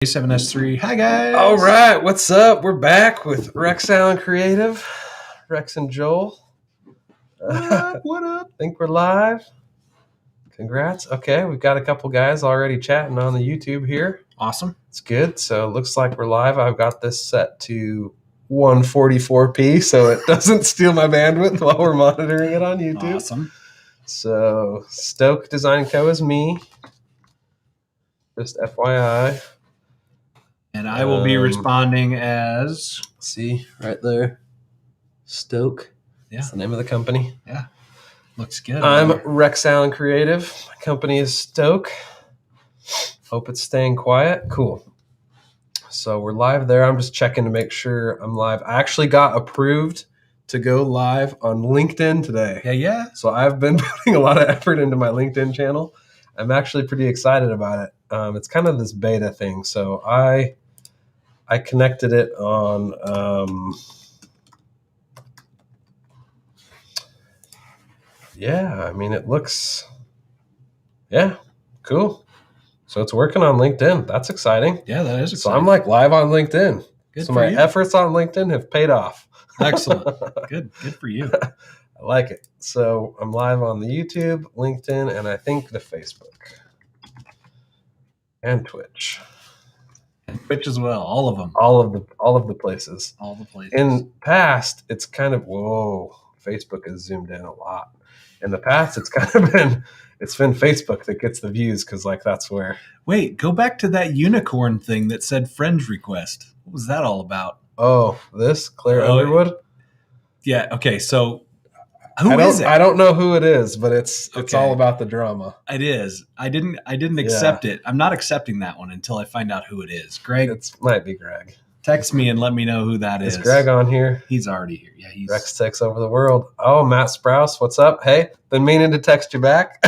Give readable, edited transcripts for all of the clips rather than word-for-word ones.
A7S3. Hi, guys. All right, what's up? We're back with Rex Allen Creative, Rex and Joel. What up? I think we're live. Congrats. Okay, we've got a couple guys already chatting on the YouTube here. Awesome. It's good. So it looks like we're live. I've got this set to 144p, so it doesn't steal my bandwidth while we're monitoring it on YouTube. Awesome. So Stoked Design Co. is me. Just FYI. And I will be responding as... See, right there. Stoke. Yeah. That's the name of the company. Yeah. Looks good. I'm Rex Allen Creative. My company is Stoke. Hope it's staying quiet. Cool. So we're live there. I'm just checking to make sure I'm live. I actually got approved to go live on LinkedIn today. Yeah. So I've been putting a lot of effort into my LinkedIn channel. I'm actually pretty excited about it. It's kind of this beta thing. So I connected it on it looks cool. So it's working on LinkedIn. That's exciting. Yeah, that is exciting. So I'm like live on LinkedIn. Good so for my you. efforts on LinkedIn have paid off. Excellent. Good for you. I like it. So I'm live on the YouTube, LinkedIn, and I think the Facebook and Twitch. And Twitch as well. All of them. All of the places. All the places. In past, it's kind of Facebook has zoomed in a lot. In the past, it's kind of been Facebook that gets the views because that's where. Wait, go back to that unicorn thing that said friend request. What was that all about? Oh, this Claire Underwood. Yeah. Okay. So who is it? I don't know who it is, but it's all about the drama. It is. I didn't accept it. I'm not accepting that one until I find out who it is. Greg. It might be Greg. Text me and let me know who that is. Is Greg on here? He's already here. Yeah, Rex takes over the world. Oh, Matt Sprouse, what's up? Hey, been meaning to text you back.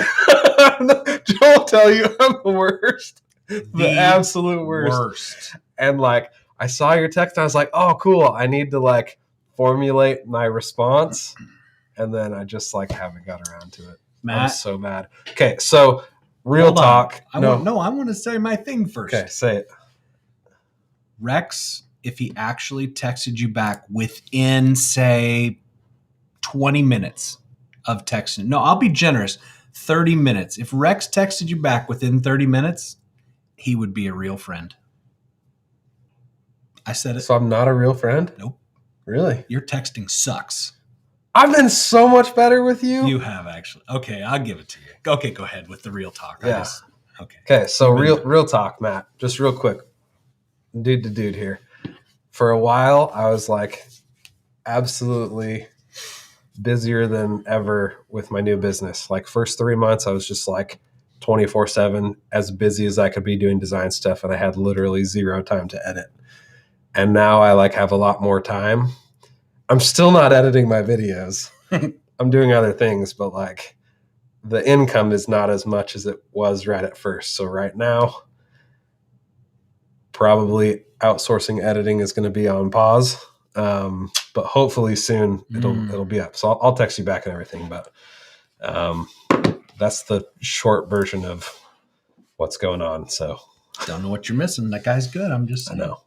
Joel, tell you I'm the worst. The absolute worst. And I saw your text and I was like, oh, cool. I need to formulate my response. And then I just haven't got around to it. Matt. I'm so mad. Okay, so real talk. I want to say my thing first. Okay, say it. Rex, if he actually texted you back within, say, 20 minutes of texting. No, I'll be generous. 30 minutes. If Rex texted you back within 30 minutes, he would be a real friend. I said it. So I'm not a real friend? Nope. Really? Your texting sucks. I've been so much better with you. You have, actually. Okay, I'll give it to you. Okay, go ahead with the real talk. Yeah. Okay, so real talk, Matt. Just real quick. Dude to dude here. For a while, I was absolutely busier than ever with my new business. First 3 months, I was just 24/7, as busy as I could be doing design stuff, and I had literally zero time to edit. And now I have a lot more time. I'm still not editing my videos. I'm doing other things, but the income is not as much as it was right at first. So right now, probably outsourcing editing is going to be on pause, but hopefully soon it'll be up. So I'll text you back and everything. But that's the short version of what's going on. So don't know what you're missing. That guy's good. I'm just saying. I know.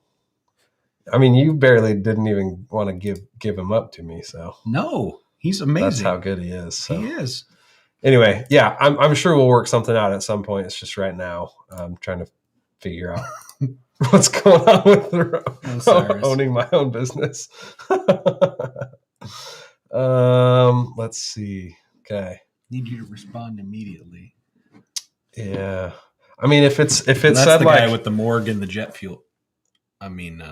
I mean, you barely didn't even want to give him up to me. So no, he's amazing. That's how good he is. So. He is. Anyway, yeah, I'm sure we'll work something out at some point. It's just right now I'm trying to figure out what's going on with owning my own business. Let's see. Okay. Need you to respond immediately. Yeah. I mean, if it said the guy with the morgue and the jet fuel. I mean,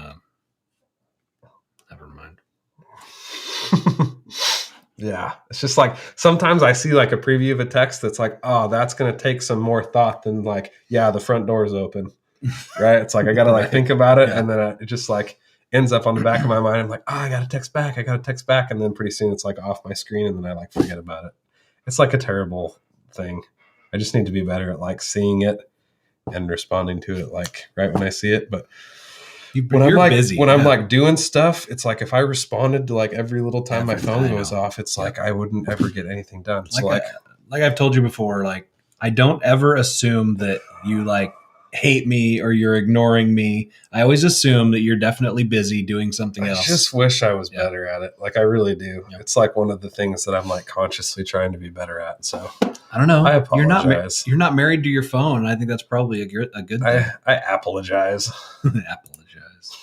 never mind. Yeah. It's just sometimes I see a preview of a text that's oh, that's going to take some more thought than the front door's open. Right. It's I got to think about it. Yeah. And then it just ends up on the back of my mind. I'm oh, I got to text back. And then pretty soon it's off my screen and then I forget about it. It's a terrible thing. I just need to be better at seeing it and responding to it right when I see it. But when I'm busy, when I'm doing stuff, it's if I responded to every little time my phone goes off, it's I wouldn't ever get anything done. So I've told you before, I don't ever assume that you hate me or you're ignoring me. I always assume that you're definitely busy doing something I else. just wish I was better at it. Like I really do. Yep. It's like one of the things that I'm like consciously trying to be better at. So I don't know. I apologize. You're not married to your phone. I think that's probably a good thing. I apologize. Apologize.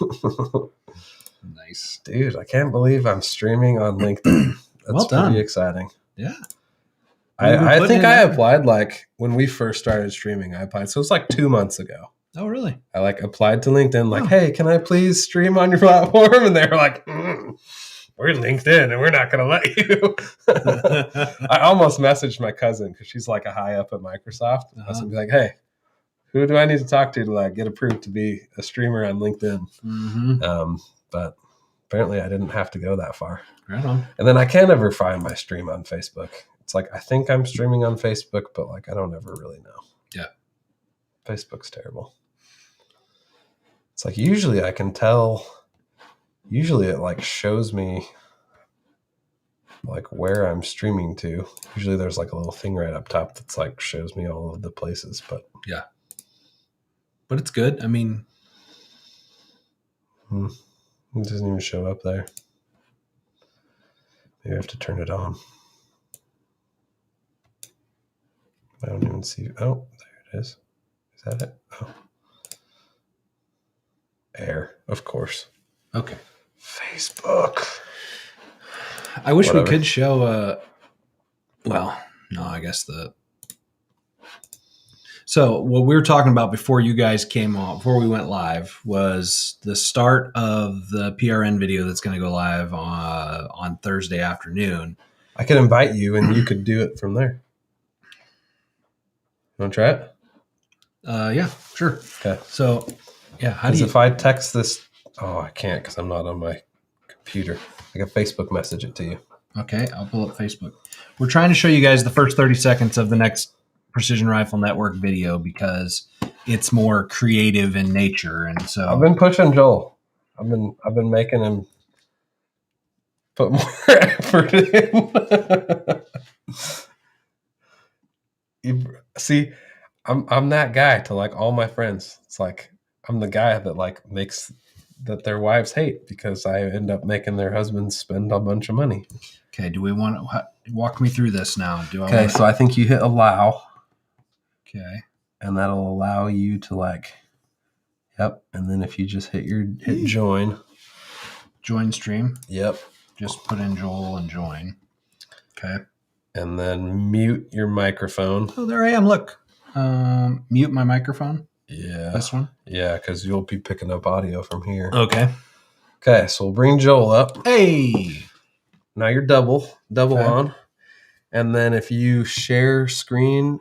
Nice. Dude, I can't believe I'm streaming on LinkedIn. That's Well done. pretty exciting. Yeah. I think I applied like when we first started streaming, I applied. So it was like 2 months ago. Oh, really? I like applied to LinkedIn like, hey, can I please stream on your platform? And they were like, we're LinkedIn and we're not going to let you. I almost messaged my cousin because she's like a high up at Microsoft. I was gonna be like, hey, who do I need to talk to like get approved to be a streamer on LinkedIn? Mm-hmm. But apparently I didn't have to go that far. Right on. And then I can't ever find my stream on Facebook. It's like, I think I'm streaming on Facebook, but like, I don't ever really know. Yeah. Facebook's terrible. It's like, usually I can tell, usually it like shows me like where I'm streaming to. Usually there's like a little thing right up top that's like shows me all of the places, but yeah. But it's good. I mean, it doesn't even show up there. Maybe I have to turn it on. I don't even see. Oh, there it is. Is that it? Oh. Air, of course. Okay. Facebook. I wish we could show, well, no, I guess so what we were talking about before you guys came on, before we went live, was the start of the PRN video that's going to go live on Thursday afternoon. I could invite you and you could do it from there. You want to try it? Yeah, sure. Okay. So, yeah, how do you... if I text this... Oh, I can't because I'm not on my computer. I can Facebook message it to you. Okay, I'll pull up Facebook. We're trying to show you guys the first 30 seconds of the next Precision Rifle Network video because it's more creative in nature, and so I've been pushing Joel. I've been making him put more effort in. See, I'm that guy to like all my friends. It's like I'm the guy that like makes that their wives hate because I end up making their husbands spend a bunch of money. Okay, do we want to walk me through this now? So I think you hit allow. Okay. And that'll allow you to like, yep. And then if you just hit join. Join stream. Yep. Just put in Joel and join. Okay. And then mute your microphone. Oh, there I am. Look. Mute my microphone. Yeah. This one? Yeah, because you'll be picking up audio from here. Okay. Okay, so we'll bring Joel up. Hey. Now you're double on. And then if you share screen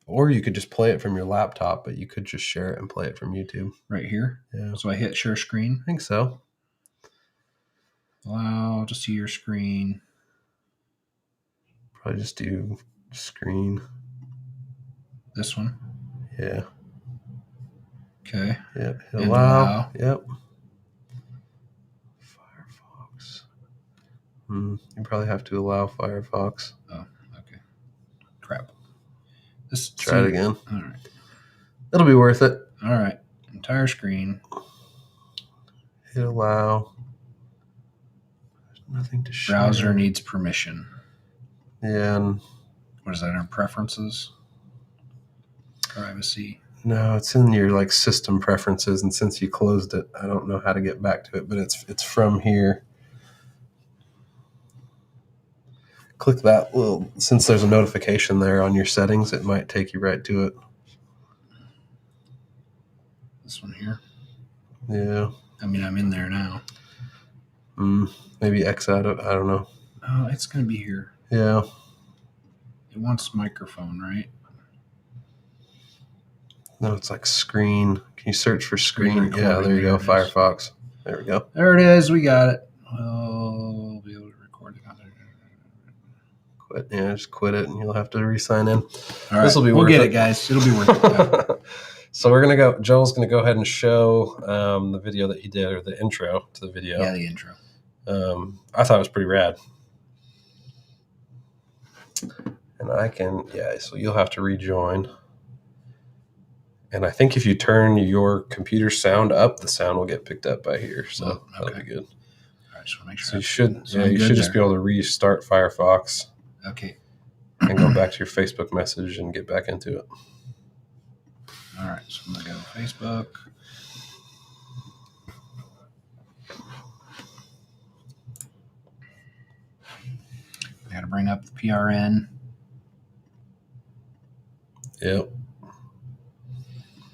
or you could just play it from your laptop, but you could just share it and play it from YouTube. Right here? Yeah. So I hit share screen. I think so. Allow to see your screen. Probably just do screen. This one? Yeah. Okay. Yep. Allow. Yep. Firefox. You probably have to allow Firefox. Oh, okay. Crap. Let's try it again. All right. It'll be worth it. All right. Entire screen. Hit allow. There's nothing to share. Browser needs permission. Yeah. And what is that in preferences? Privacy. No, it's in your like system preferences, and since you closed it, I don't know how to get back to it, but it's from here. Click that little, since there's a notification there on your settings, it might take you right to it. This one here? Yeah. I mean, I'm in there now. Maybe X out of, I don't know. Oh, it's going to be here. Yeah. It wants microphone, right? No, it's like screen. Can you search for screen? Yeah, there you go. Firefox. There we go. There it is. We got it. We'll be able to record it. Quit. Yeah, just quit it, and you'll have to re-sign in. All right. This will be we'll worth get it, guys. It'll be worth it. Yeah. So we're gonna go. Joel's gonna go ahead and show the video that he did, or the intro to the video. Yeah, the intro. I thought it was pretty rad. And I can, so you'll have to rejoin. And I think if you turn your computer sound up, the sound will get picked up by here. So that'll be good. All right, just want to make sure. So you should just be able to restart Firefox. Okay. And go back to your Facebook message and get back into it. All right, so I'm going to go to Facebook. I got to bring up the PRN. Yep.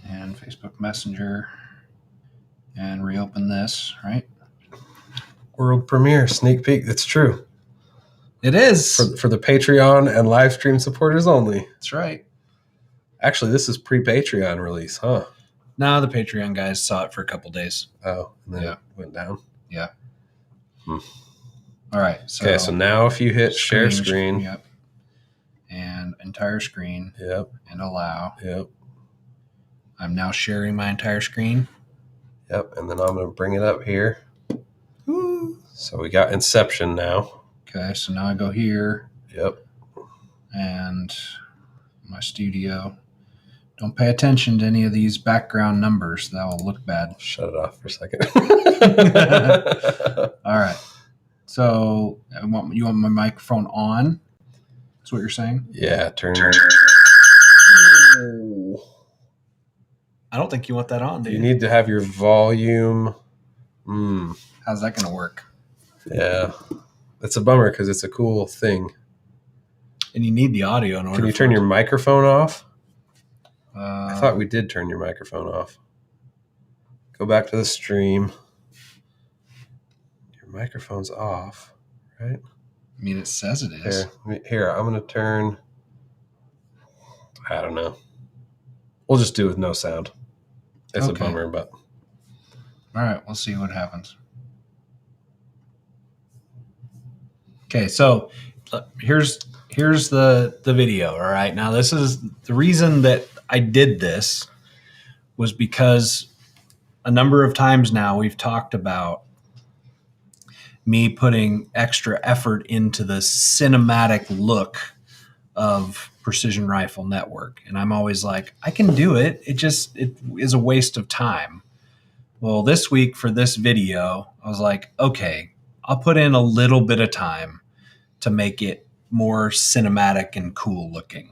And Facebook Messenger. And reopen this, right? World premiere, sneak peek. That's true. It is. For the Patreon and live stream supporters only. That's right. Actually, this is pre-Patreon release, huh? No, the Patreon guys saw it for a couple days. Oh, and then it went down. Yeah. All right. So now if you hit share screen. Yep. And entire screen. Yep. And allow. Yep. I'm now sharing my entire screen. Yep. And then I'm going to bring it up here. Woo. So we got Inception now. Okay. So now I go here. Yep. And my studio. Don't pay attention to any of these background numbers. That will look bad. Shut it off for a second. All right. So you want my microphone on? That's what you're saying? Yeah, turn. I don't think you want that on, dude. You need to have your volume. How's that going to work? Yeah. It's a bummer because it's a cool thing. And you need the audio in order. Can you turn your microphone off? I thought we did turn your microphone off. Go back to the stream. Your microphone's off, right? I mean, it says it is. Here, I'm going to turn. I don't know. We'll just do it with no sound. It's a bummer, but. All right, we'll see what happens. Okay, so here's the video. All right, now this is the reason that I did this was because a number of times now we've talked about me putting extra effort into the cinematic look of Precision Rifle Network. And I'm always like, I can do it. It is a waste of time. Well, this week for this video, I was like, okay, I'll put in a little bit of time to make it more cinematic and cool looking.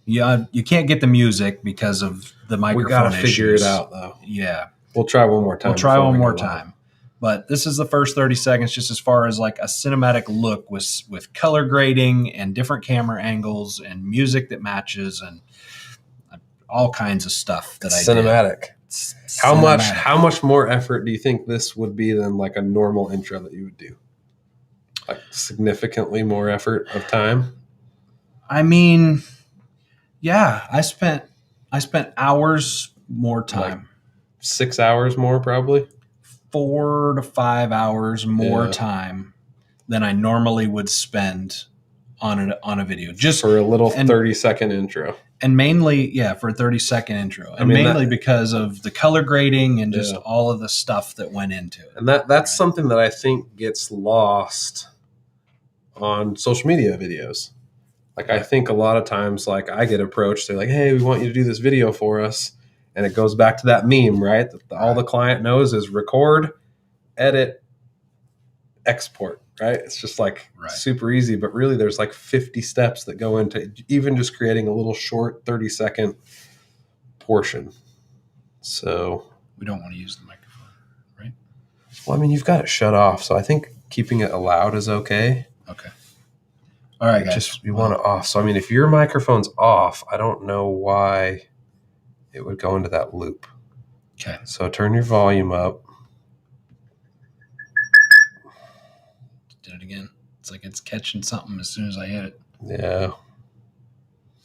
Yeah, you can't get the music because of the microphone We gotta issues. figure it out, though. Yeah. We'll try one more time. But this is the first 30 seconds just as far as like a cinematic look with color grading and different camera angles and music that matches and all kinds of stuff that I did. Cinematic. How much more effort do you think this would be than like a normal intro that you would do? Like significantly more effort of time? I mean, yeah, I spent hours more time. Like 6 hours more probably? 4 to 5 hours more time than I normally would spend on a video. Just for a little 30-second intro. And mainly, for a 30-second intro. And mainly because of the color grading and just all of the stuff that went into it. And that's something that I think gets lost on social media videos. Like I think a lot of times like I get approached, they're like, hey, we want you to do this video for us. And it goes back to that meme, right? All the client knows is record, edit, export, right? It's just like super easy, but really there's like 50 steps that go into even just creating a little short 30-second portion. So we don't want to use the microphone, right? Well, I mean, you've got it shut off, so I think keeping it loud is okay. Okay. All right, guys. We want it off. So I mean, if your microphone's off, I don't know why it would go into that loop. Okay. So turn your volume up. Did it again. It's like it's catching something as soon as I hit it. Yeah.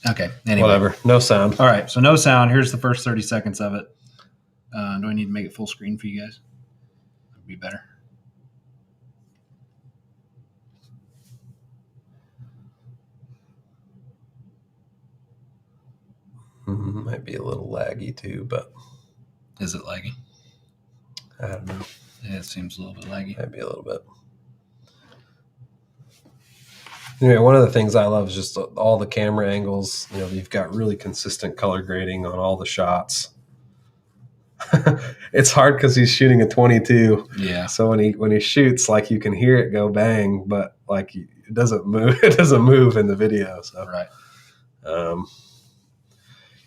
Okay. Anyway. Whatever. No sound. All right. So no sound. Here's the first 30 seconds of it. Do I need to make it full screen for you guys? That'd be better. Might be a little laggy too, but is it laggy? I don't know. Yeah, it seems a little bit laggy. Maybe a little bit. Anyway, one of the things I love is just all the camera angles. You know, you've got really consistent color grading on all the shots. It's hard because he's shooting a 22. Yeah. So when he shoots, like you can hear it go bang, but like it doesn't move. It doesn't move in the video. So Right.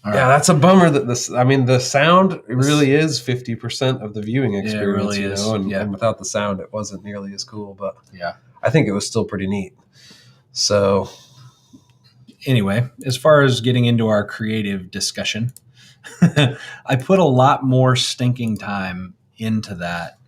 Yeah, that's a bummer. That the sound really is 50% of the viewing experience. Yeah, it really is. And without the sound, it wasn't nearly as cool. But yeah, I think it was still pretty neat. So anyway, as far as getting into our creative discussion, I put a lot more stinking time into that.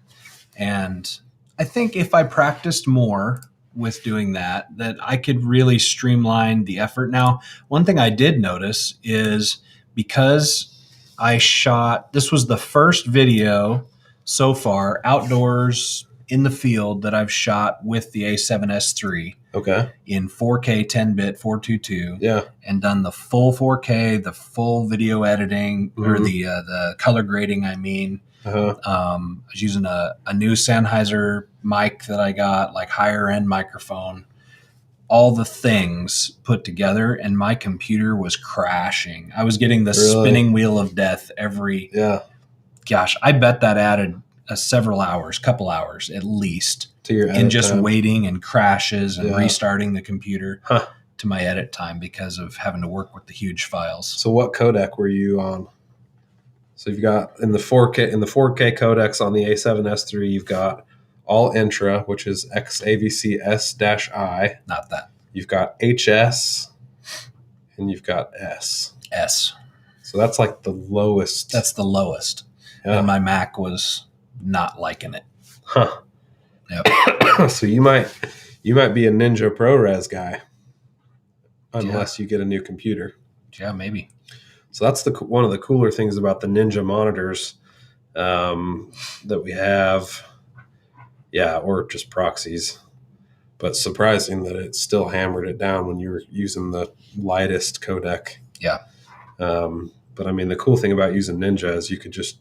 And I think if I practiced more with doing that I could really streamline the effort. Now, one thing I did notice is because this was the first video so far outdoors in the field that I've shot with the A7S III. Okay. In 4K 10-bit 422. Yeah. And done the full 4K, the full video editing, or the color grading, I mean. Uh-huh. I was using a new Sennheiser mic that I got, like higher end microphone, all the things put together, and my computer was crashing. I was getting the spinning wheel of death every. Yeah. Gosh, I bet that added couple hours at least to your edit just time. Waiting and crashes and restarting the computer to my edit time because of having to work with the huge files. So what codec were you on? So you've got in the 4K codecs on the A7S III, you've got all intra, which is XAVC S-I. Not that. You've got HS and you've got S. So that's like the lowest. That's the lowest. Yeah. And my Mac was not liking it. Huh. Yep. So you might be a Ninja ProRes guy unless you get a new computer. Yeah, maybe. So that's one of the cooler things about the Ninja monitors that we have. Yeah, or just proxies. But surprising that it still hammered it down when you were using the lightest codec. Yeah. But I mean, the cool thing about using Ninja is you could just,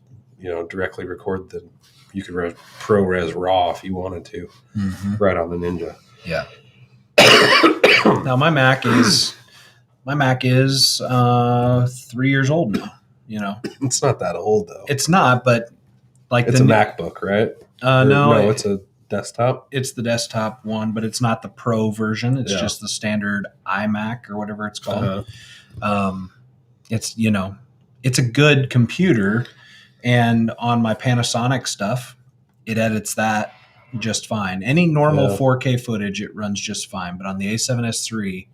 directly record you could ProRes RAW if you wanted to, right on the Ninja. Yeah. Now my Mac is 3 years old now. It's not that old though. It's not, but like it's a MacBook, right? No, it's a desktop. It's the desktop one, but it's not the Pro version. It's just the standard iMac or whatever it's called. It's it's a good computer, and on my Panasonic stuff, it edits that just fine. Any normal 4K footage, it runs just fine. But on the A7S III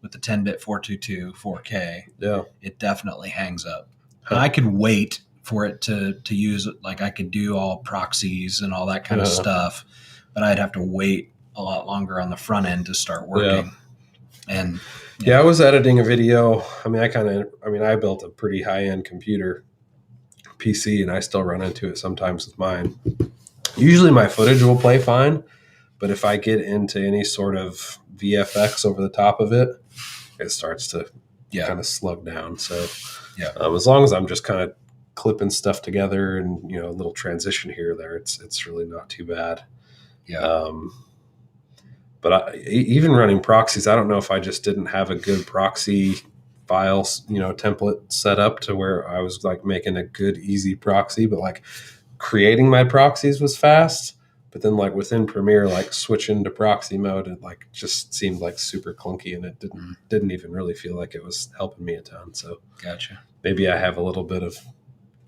with the 10-bit 422 4K, it definitely hangs up. And I could wait for it to use it. Like I could do all proxies and all that kind of stuff, but I'd have to wait a lot longer on the front end to start working. And I was editing a video. I built a pretty high-end computer PC, and I still run into it sometimes with mine. Usually my footage will play fine, but if I get into any sort of VFX over the top of it, it starts to kind of slug down. So as long as I'm just kind of clipping stuff together and a little transition here or there, it's really not too bad. But even running proxies, I don't know if I just didn't have a good proxy files template set up to where I was like making a good easy proxy, but like creating my proxies was fast, but then like within Premiere, like switching to proxy mode, it like just seemed like super clunky, and it didn't even really feel like it was helping me a ton. So gotcha. Maybe I have a little bit of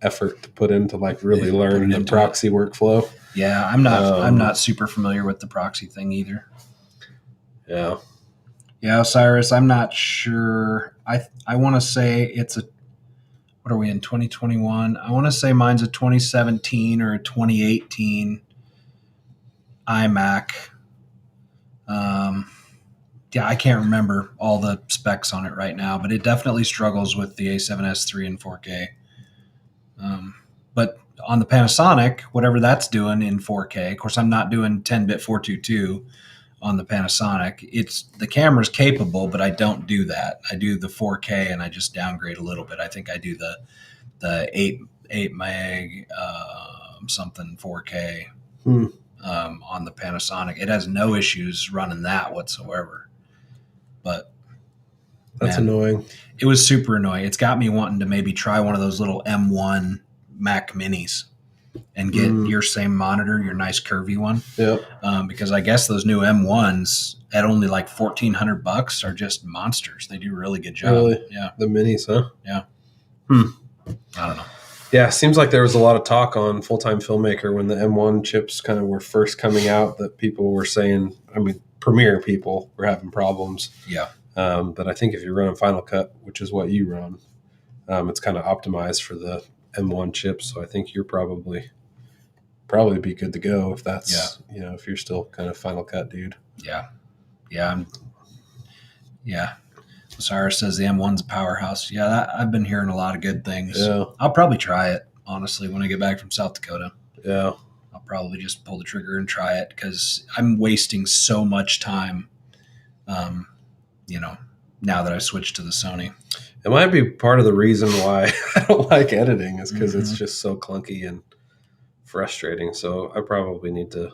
effort to put into like really learn the proxy workflow. Yeah, I'm not super familiar with the proxy thing either. Yeah, Osiris, I'm not sure. I want to say what are we in 2021? I want to say mine's a 2017 or a 2018 iMac. I can't remember all the specs on it right now, but it definitely struggles with the A7S III in 4K. But on the Panasonic, whatever that's doing in 4K, of course, I'm not doing 10-bit 422 on the Panasonic. The camera's capable, but I don't do that. I do the 4K and I just downgrade a little bit. I think I do the 8 meg something 4K on the Panasonic. It has no issues running that whatsoever. But that's annoying. It was super annoying. It's got me wanting to maybe try one of those little M1 Mac Minis and get your same monitor, your nice curvy one. Yep. Because I guess those new M1s at only like $1,400 are just monsters. They do a really good job. Really? Yeah. The minis, huh? Yeah. I don't know. Yeah, seems like there was a lot of talk on Full-Time Filmmaker when the M1 chips kind of were first coming out that people were saying, I mean, Premiere people were having problems. Yeah. But I think if you're running Final Cut, which is what you run, it's kind of optimized for the M1 chips. So I think you're probably be good to go if that's, if you're still kind of Final Cut dude. Yeah. Yeah. Yeah. Cyrus says the M1's a powerhouse. Yeah, I've been hearing a lot of good things. Yeah. I'll probably try it, honestly, when I get back from South Dakota. Yeah. I'll probably just pull the trigger and try it because I'm wasting so much time, now that I switched to the Sony. It might be part of the reason why I don't like editing is because it's just so clunky and frustrating. So I probably need to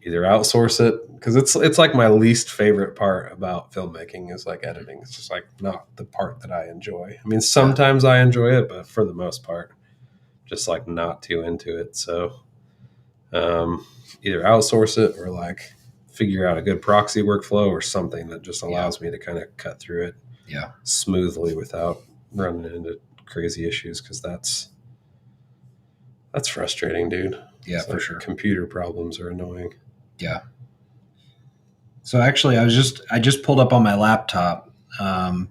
either outsource it because it's like my least favorite part about filmmaking is like editing. It's just like not the part that I enjoy. I mean, sometimes I enjoy it, but for the most part, just like not too into it. So either outsource it or like figure out a good proxy workflow or something that just allows me to kind of cut through it smoothly without running into crazy issues. Cause that's frustrating, dude. Yeah, it's for like sure. Computer problems are annoying. Yeah. So actually I just pulled up on my laptop, and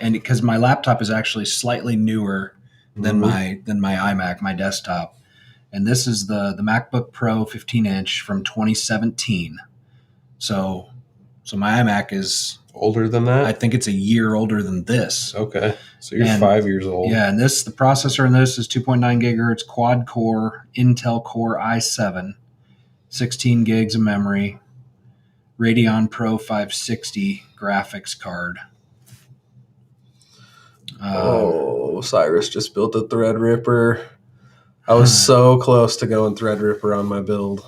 because my laptop is actually slightly newer than my iMac, my desktop. And this is the MacBook Pro 15-inch from 2017. So my iMac is older than that? I think it's a year older than this. Okay. So you're 5 years old. Yeah, and the processor in this is 2.9 gigahertz quad core Intel Core i7, 16 gigs of memory, Radeon Pro 560 graphics card. Cyrus just built a Threadripper. I was so close to going Threadripper on my build.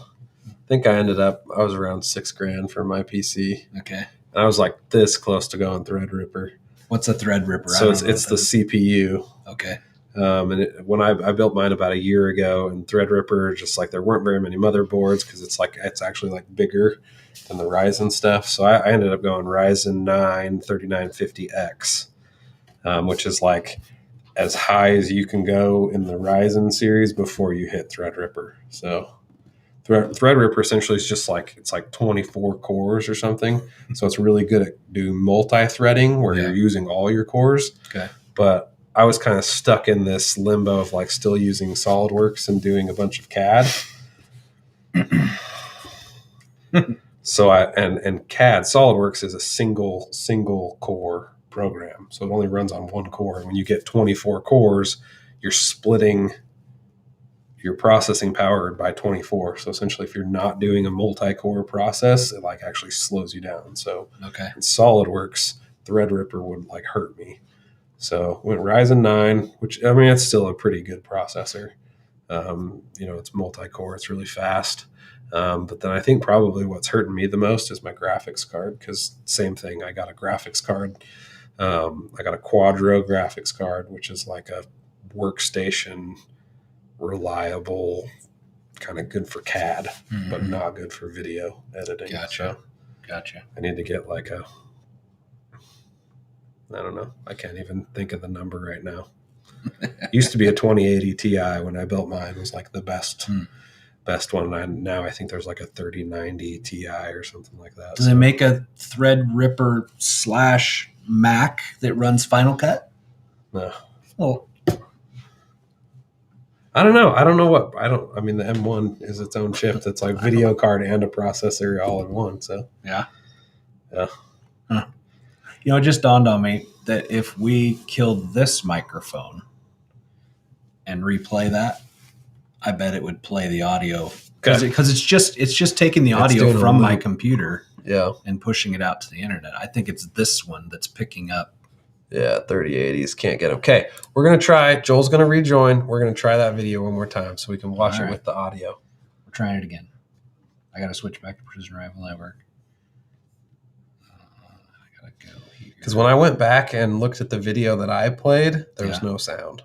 I think I was around $6,000 for my PC. Okay. And I was like this close to going Threadripper. What's a Threadripper? So it's the CPU. Okay. When I built mine about a year ago, and Threadripper, just like there weren't very many motherboards because it's actually like bigger than the Ryzen stuff. So I ended up going Ryzen 9 3950X, which is like as high as you can go in the Ryzen series before you hit Threadripper. So Threadripper essentially is just like, it's like 24 cores or something. So it's really good at doing multi-threading where you're using all your cores. Okay. But I was kind of stuck in this limbo of like still using SolidWorks and doing a bunch of CAD. So and CAD, SolidWorks is a single core program. So it only runs on one core. When you get 24 cores, you're splitting your processing power by 24. So essentially if you're not doing a multi-core process, it like actually slows you down. So in SolidWorks, Threadripper would like hurt me. So went Ryzen 9, which I mean, it's still a pretty good processor. It's multi-core, it's really fast. But then I think probably what's hurting me the most is my graphics card, because same thing, I got a graphics card. I got a Quadro graphics card, which is like a workstation, reliable, kind of good for CAD, but not good for video editing. Gotcha. I need to get like I don't know. I can't even think of the number right now. Used to be a 2080 Ti when I built mine. It was like the best one. And now I think there's like a 3090 Ti or something like that. Does it make a Threadripper / Mac that runs Final Cut? No. Well, I don't know. I mean, the M1 is its own chip that's like video card and a processor all in one. So yeah. Huh. It just dawned on me that if we killed this microphone and replay that, I bet it would play the audio because it's just taking the audio from my computer and pushing it out to the internet. I think it's this one that's picking up. Yeah, 3080s can't get them. Okay, we're going to try. Joel's going to rejoin. We're going to try that video one more time so we can watch it with the audio. We're trying it again. I got to switch back to Precision Rifle Network. I got to go here. Because when I went back and looked at the video that I played, there was no sound.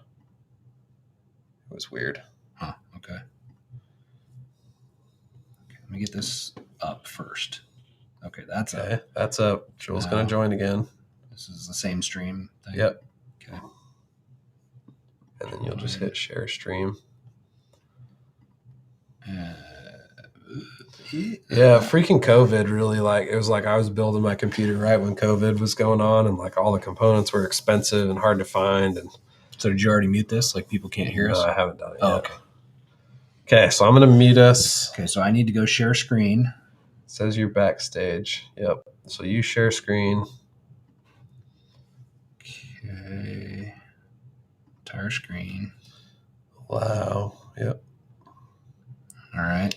was weird. Huh. Okay. Let me get this up first. Okay, that's Okay, up. that's up. Joel's going to join again. This is the same stream thing. Yep. Okay. And then you'll just hit share stream. Yeah, freaking COVID really, like, it was like I was building my computer right when COVID was going on, and like all the components were expensive and hard to find. And so did you already mute this? Like people can't hear us? No, I haven't done it yet. Okay. Okay, so I'm going to mute us. Okay, so I need to go share screen. It says you're backstage. Yep. So you share screen. Okay. Entire screen. Wow. Yep. All right.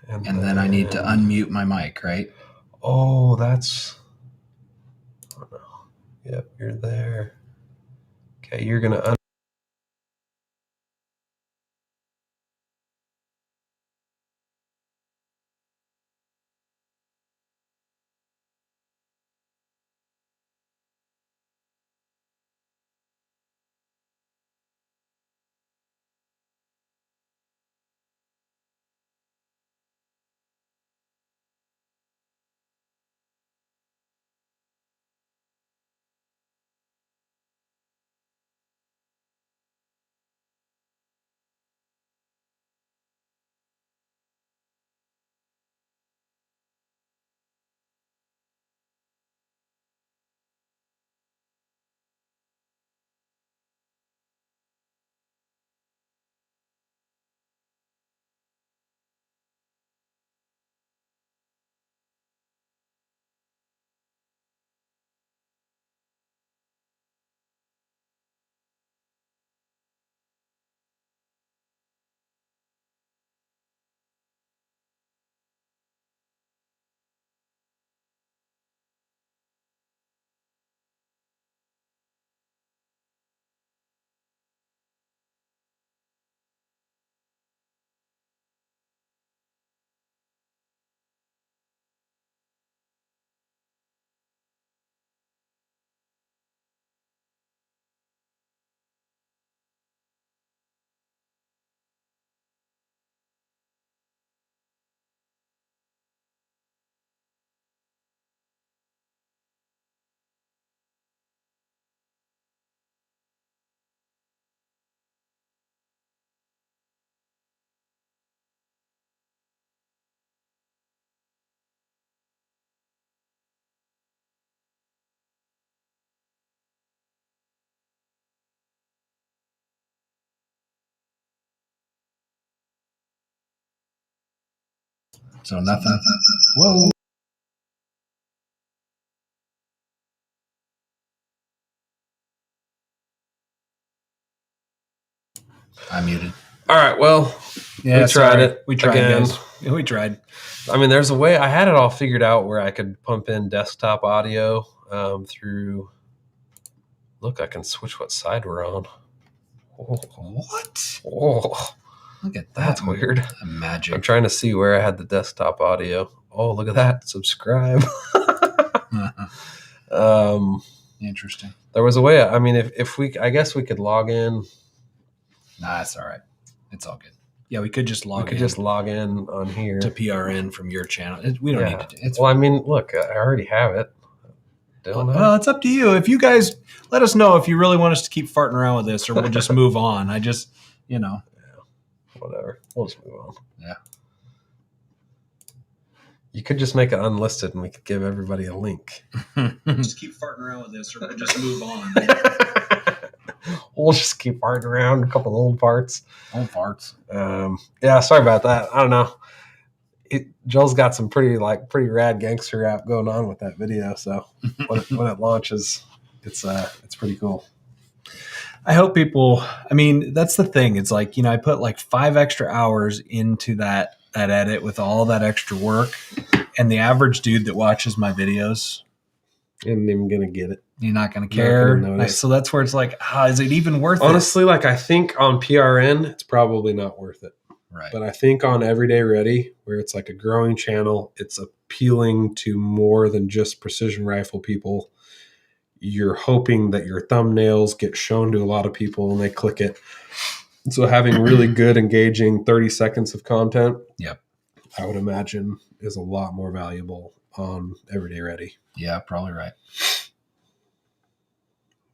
And then I need to unmute my mic, right? Oh, that's... Oh, no. Yep, you're there. Okay, you're going to So nothing. Whoa. I muted. All right, well, yeah, we tried it. We tried again. Guys. Yeah, we tried. I mean, there's a way. I had it all figured out where I could pump in desktop audio through. Look, I can switch what side we're on. Oh. What? Oh, look at that. That's weird. Magic. I'm trying to see where I had the desktop audio. Oh, look at that. Subscribe. Interesting. There was a way. I mean, if we, I guess we could log in. Nah, it's all right. It's all good. Yeah, we could just log in. We could just log in on here to PRN from your channel. We don't need to do it. Well, I mean, look, I already have it. Well, it's up to you. If you guys let us know if you really want us to keep farting around with this, or we'll just move on. I just, whatever. We'll just move on. Yeah. You could just make it unlisted, and we could give everybody a link. Just keep farting around with this, or we'll just move on. We'll just keep farting around a couple old parts. Old farts. Yeah, sorry about that. I don't know. Joel's got some pretty rad gangster rap going on with that video. So when it launches, it's pretty cool. I hope people. I mean, that's the thing. It's like, I put like 5 extra hours into that edit with all that extra work, and the average dude that watches my videos isn't even gonna get it. You're not gonna care. So that's where it's like, is it even worth it? Honestly, like, I think on PRN, it's probably not worth it. Right. But I think on Everyday Ready, where it's like a growing channel, it's appealing to more than just precision rifle people. You're hoping that your thumbnails get shown to a lot of people and they click it. So having really good, engaging 30 seconds of content, Yep. I would imagine is a lot more valuable on Everyday Ready. Yeah, probably right.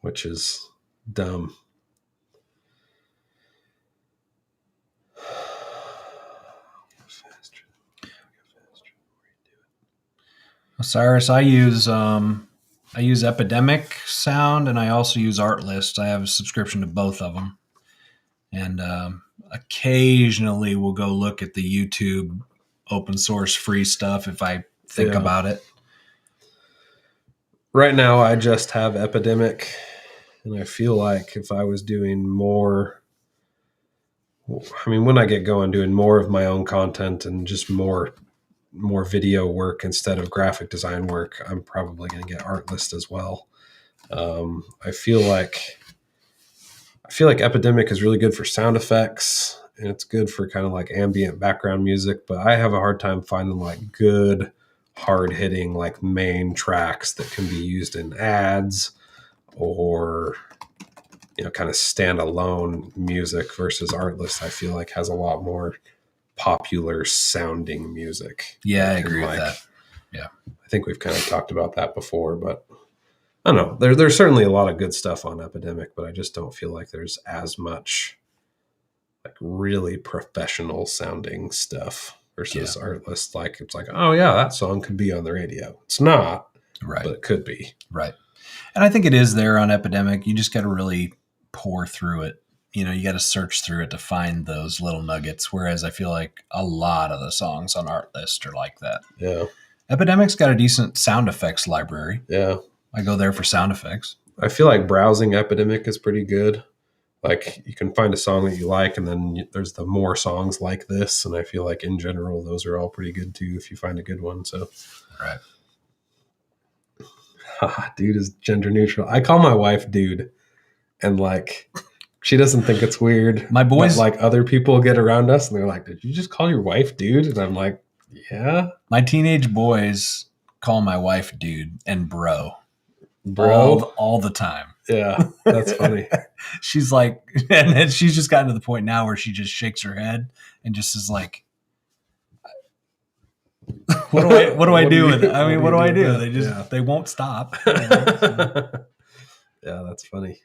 Which is dumb. Osiris, I use Epidemic Sound, and I also use Artlist. I have a subscription to both of them, and occasionally we'll go look at the YouTube open source free stuff if I think about it. Right now, I just have Epidemic, and I feel like if I was doing more, I mean, when I get going, doing more of my own content and just more video work instead of graphic design work, I'm probably going to get Artlist as well. I feel like Epidemic is really good for sound effects, and it's good for kind of like ambient background music, but I have a hard time finding like good, hard hitting like main tracks that can be used in ads or, you know, kind of standalone music versus Artlist. I feel like has a lot more popular sounding music. Yeah, I agree with that. Yeah. I think we've kind of talked about that before, but I don't know. There's certainly a lot of good stuff on Epidemic, but I just don't feel like there's as much like really professional sounding stuff versus Artlist. Like it's like, oh yeah, that song could be on the radio. It's not, right, but it could be. Right. And I think it is there on Epidemic. You just got to really pour through it. You know, you got to search through it to find those little nuggets. Whereas I feel like a lot of the songs on Artlist are like that. Yeah. Epidemic's got a decent sound effects library. Yeah. I go there for sound effects. I feel like browsing Epidemic is pretty good. Like you can find a song that you like, and then there's the more songs like this. And I feel like in general, those are all pretty good too, if you find a good one. So, right. Dude is gender neutral. I call my wife dude, and like she doesn't think it's weird. My boys, but, like other people get around us and they're like, "Did you just call your wife dude?" And I'm like, "Yeah." My teenage boys call my wife dude and bro all the time. Yeah, that's funny. She's like, and then she's just gotten to the point now where she just shakes her head and just is like, what do I do with it? I mean, what do I do? They just they won't stop. You know, so. Yeah, that's funny.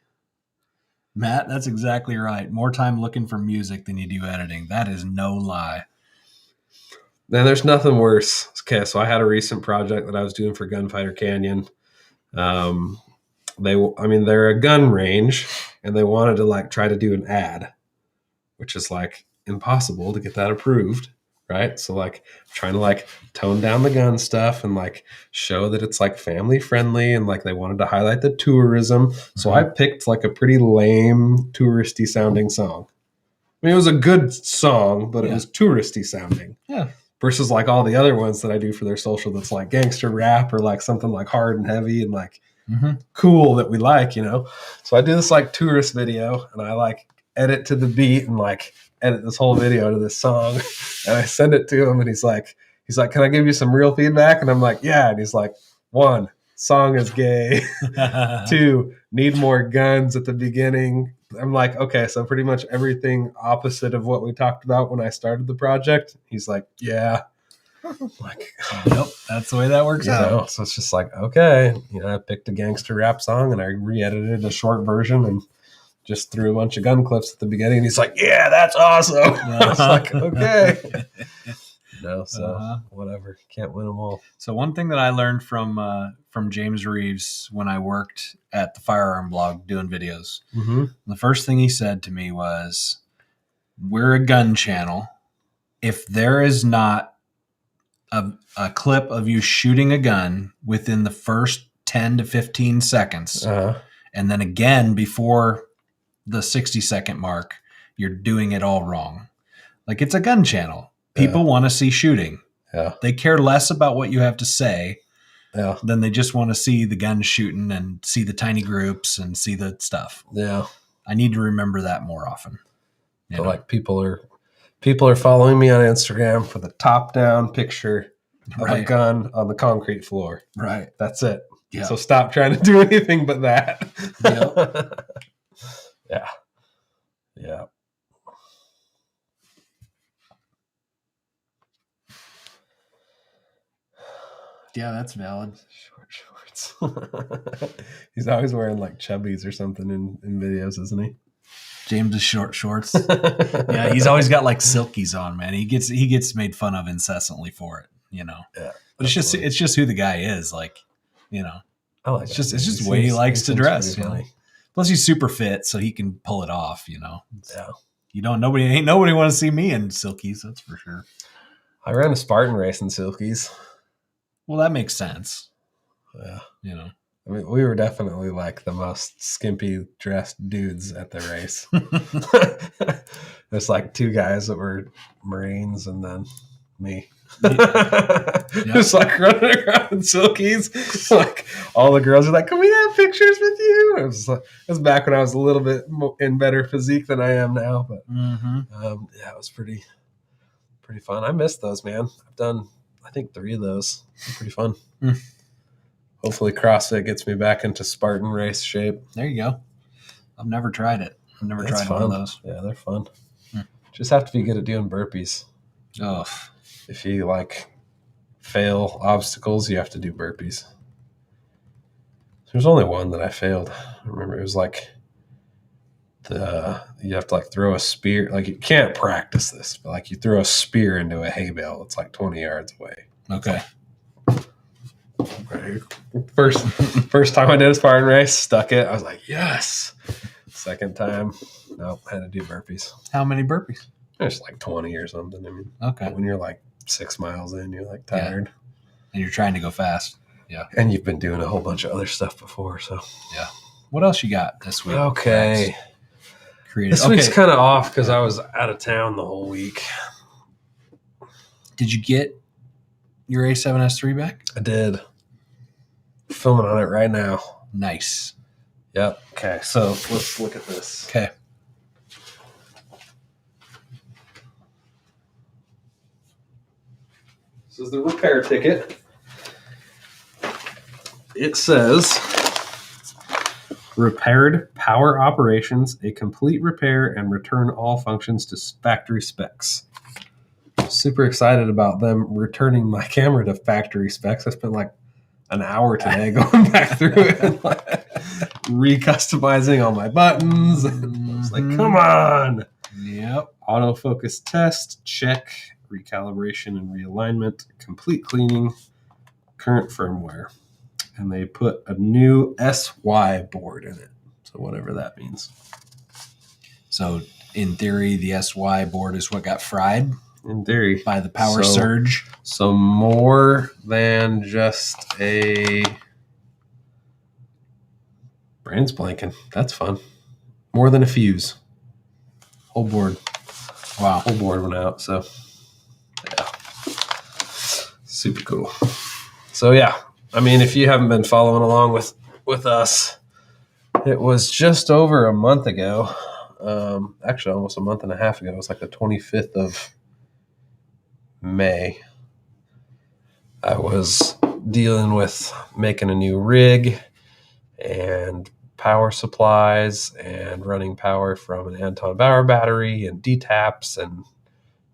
Matt, that's exactly right. More time looking for music than you do editing. That is no lie. Man, there's nothing worse. Okay, so I had a recent project that I was doing for Gunfighter Canyon. They're a gun range, and they wanted to like try to do an ad, which is like impossible to get that approved, right? So like trying to like tone down the gun stuff and like show that it's like family friendly, and like they wanted to highlight the tourism. So I picked like a pretty lame touristy sounding song. I mean, it was a good song, but it was touristy sounding. Yeah. Versus like all the other ones that I do for their social that's like gangster rap or like something like hard and heavy and like cool that we like, you know? So I do this like tourist video, and I like edit to the beat and like edit this whole video to this song, and I send it to him, and he's like, "Can I give you some real feedback?" And I'm like, "Yeah." And he's like, 1, song is gay. 2, need more guns at the beginning. I'm like, okay, so pretty much everything opposite of what we talked about when I started the project. He's like, yeah. Like, yep, that's the way that works out. So it's just like, okay, you know, I picked a gangster rap song and I re-edited a short version and just threw a bunch of gun clips at the beginning. And he's like, yeah, that's awesome. I was like, okay. Whatever. Can't win them all. So one thing that I learned from James Reeves when I worked at the Firearm Blog doing videos, the first thing he said to me was, we're a gun channel. If there is not a clip of you shooting a gun within the first 10 to 15 seconds, and then again before the 60-second mark, you're doing it all wrong. Like, it's a gun channel. People want to see shooting. Yeah. They care less about what you have to say than they just want to see the gun shooting and see the tiny groups and see the stuff. Yeah. I need to remember that more often. So like people are following me on Instagram for the top-down picture of a gun on the concrete floor. Right. That's it. Yeah. So stop trying to do anything but that. Yep. Yeah. Yeah, that's valid. Short shorts. He's always wearing like chubbies or something in videos, isn't he? James' short shorts. Yeah, he's always got like silkies on, man. He gets made fun of incessantly for it, you know. Yeah, but it's just who the guy is, like, you know. I like it's that, just the way he likes to dress, you know. Plus, he's super fit, so he can pull it off, you know. Yeah. Ain't nobody want to see me in silkies, that's for sure. I ran a Spartan race in silkies. Well, that makes sense. Yeah. You know. I mean, we were definitely like the most skimpy dressed dudes at the race. There's like 2 guys that were Marines and then me. Yeah. Just like running around in silkies. Like all the girls are like, "Can we have pictures with you?" It was back when I was a little bit in better physique than I am now. But yeah, it was pretty fun. I missed those, man. I've done, I think, 3 of those. They're pretty fun. Hopefully CrossFit gets me back into Spartan race shape. There you go. I've never tried it. I've never tried one of those. Yeah, they're fun. Just have to be good at doing burpees. Oh. If you like fail obstacles, you have to do burpees. There's only one that I failed. I remember it was like you have to like throw a spear. Like you can't practice this, but like you throw a spear into a hay bale. It's like 20 yards away. Okay. Right. First time I did a Spartan race, stuck it. I was like, yes. Second time, nope, had to do burpees. How many burpees? It's like 20 or something. I mean, okay. When you're like 6 miles in, you're like tired. Yeah. And you're trying to go fast. Yeah. And you've been doing a whole bunch of other stuff before, so. Yeah. What else you got this week? Okay. This week's kind of off because I was out of town the whole week. Did you get your A7S III back? I did. Filming on it right now. Nice. Yep. Okay, so let's look at this. Okay. This is the repair ticket. It says, repaired power operations, a complete repair and return all functions to factory specs. Super excited about them returning my camera to factory specs. I spent like an hour today going back through it and like recustomizing all my buttons. I was like, come on. Yep. Autofocus test, check. Recalibration and realignment, complete cleaning, current firmware. And they put a new SY board in it. So whatever that means. So in theory, the SY board is what got fried? In theory. By the power surge? So more than just a... Brain's blanking. That's fun. More than a fuse. Whole board. Wow. Whole board went out, so... Yeah. Super cool. So yeah, I mean, if you haven't been following along with us, it was just over a month ago. Actually, almost a month and a half ago. It was like the 25th of May. I was dealing with making a new rig and power supplies and running power from an Anton Bauer battery and D-taps and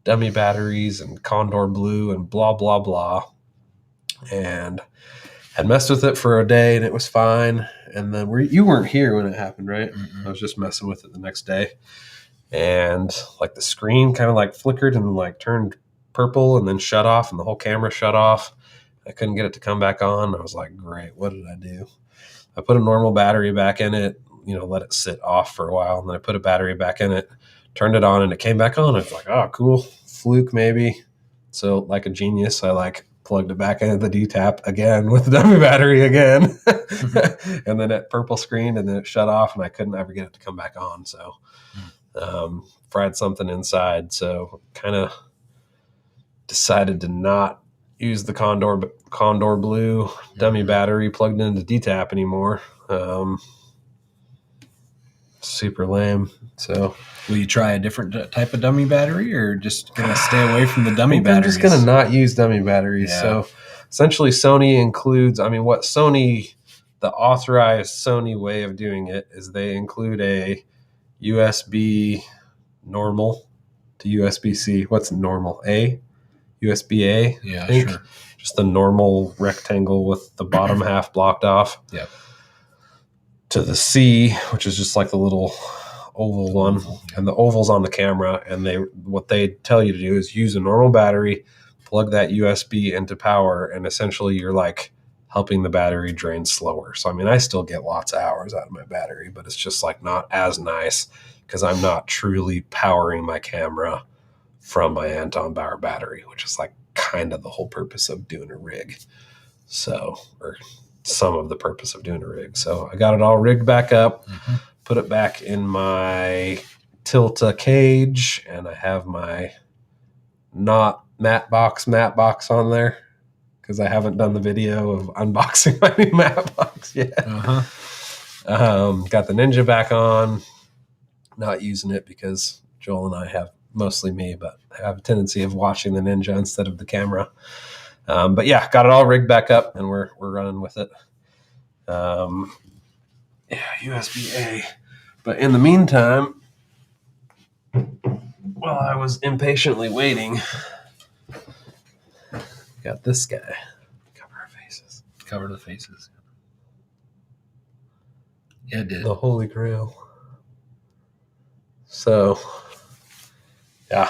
dummy batteries and Condor Blue and blah, blah, blah. And had messed with it for a day and it was fine. And then you weren't here when it happened, right? Mm-hmm. I was just messing with it the next day. And like the screen kind of like flickered and like turned purple and then shut off and the whole camera shut off. I couldn't get it to come back on. I was like, great, what did I do? I put a normal battery back in it, let it sit off for a while. And then I put a battery back in it, turned it on and it came back on. I was like, oh, cool. Fluke maybe. So like a genius, I like plugged it back into the D-tap again with the dummy battery again. And then it purple screened and then it shut off and I couldn't ever get it to come back on. So fried something inside. So kind of decided to not use the Condor Blue dummy battery plugged into D-tap anymore. Super lame. So will you try a different type of dummy battery or just gonna stay away from the dummy batteries? I'm just gonna not use dummy batteries. Yeah. So essentially Sony includes, what Sony, the authorized Sony way of doing it is they include a USB normal to USB-C. What's normal? A? USB-A? Yeah, sure. just the normal rectangle with the bottom half blocked off. Yeah. To the C, which is just like the little oval one, and the oval's on the camera. And what they tell you to do is use a normal battery, plug that USB into power, and essentially you're like helping the battery drain slower. So I mean, I still get lots of hours out of my battery, but it's just like not as nice because I'm not truly powering my camera from my Anton Bauer battery, which is like kind of the whole purpose of doing a rig. So, or some of the purpose of doing a rig. So I got it all rigged back up, put it back in my Tilta cage, and I have my not matte box on there because I haven't done the video of unboxing my new matte box yet. Got the Ninja back on, not using it because Joel and I have, mostly me, but I have a tendency of watching the Ninja instead of the camera. But yeah, got it all rigged back up and we're running with it. USB-A. But in the meantime, while I was impatiently waiting, got this guy. Cover our faces. Cover the faces. Yeah, it did. The Holy Grail. So, yeah,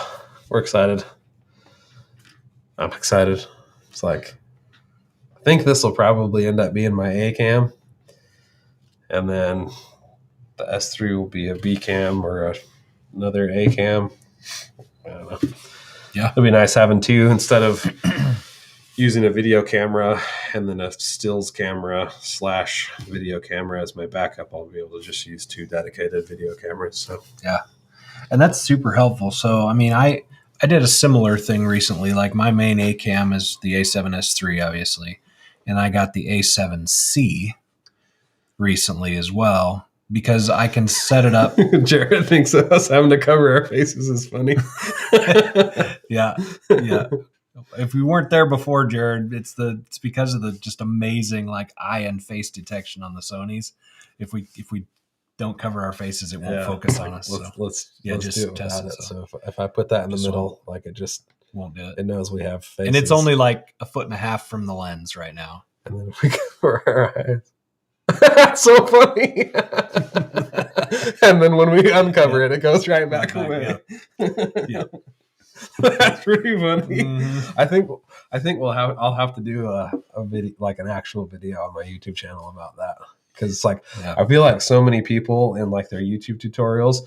we're excited. I'm excited. It's like, I think this will probably end up being my A cam. And then the S3 will be a B cam or another A cam. I don't know. Yeah. It'll be nice having two instead of using a video camera and then a stills camera / video camera as my backup. I'll be able to just use two dedicated video cameras. So, yeah. And that's super helpful. So, I mean, I did a similar thing recently. Like my main A cam is the A7S III, obviously. And I got the A7C recently as well because I can set it up. Jared thinks us having to cover our faces is funny. Yeah. If we weren't there before, Jared, it's because of the just amazing like eye and face detection on the Sonys. If we don't cover our faces, it won't focus on us. Let's just do it without it. So if I put that in the middle, like it just won't do it. It knows we have faces. And it's only like 1.5 feet from the lens right now. And then if we cover our eyes. That's so funny. And then when we uncover it goes right back away. Yeah. That's pretty funny. Mm-hmm. I think I'll have to do a video, like an actual video on my YouTube channel about that. Because it's like, I feel like so many people in like their YouTube tutorials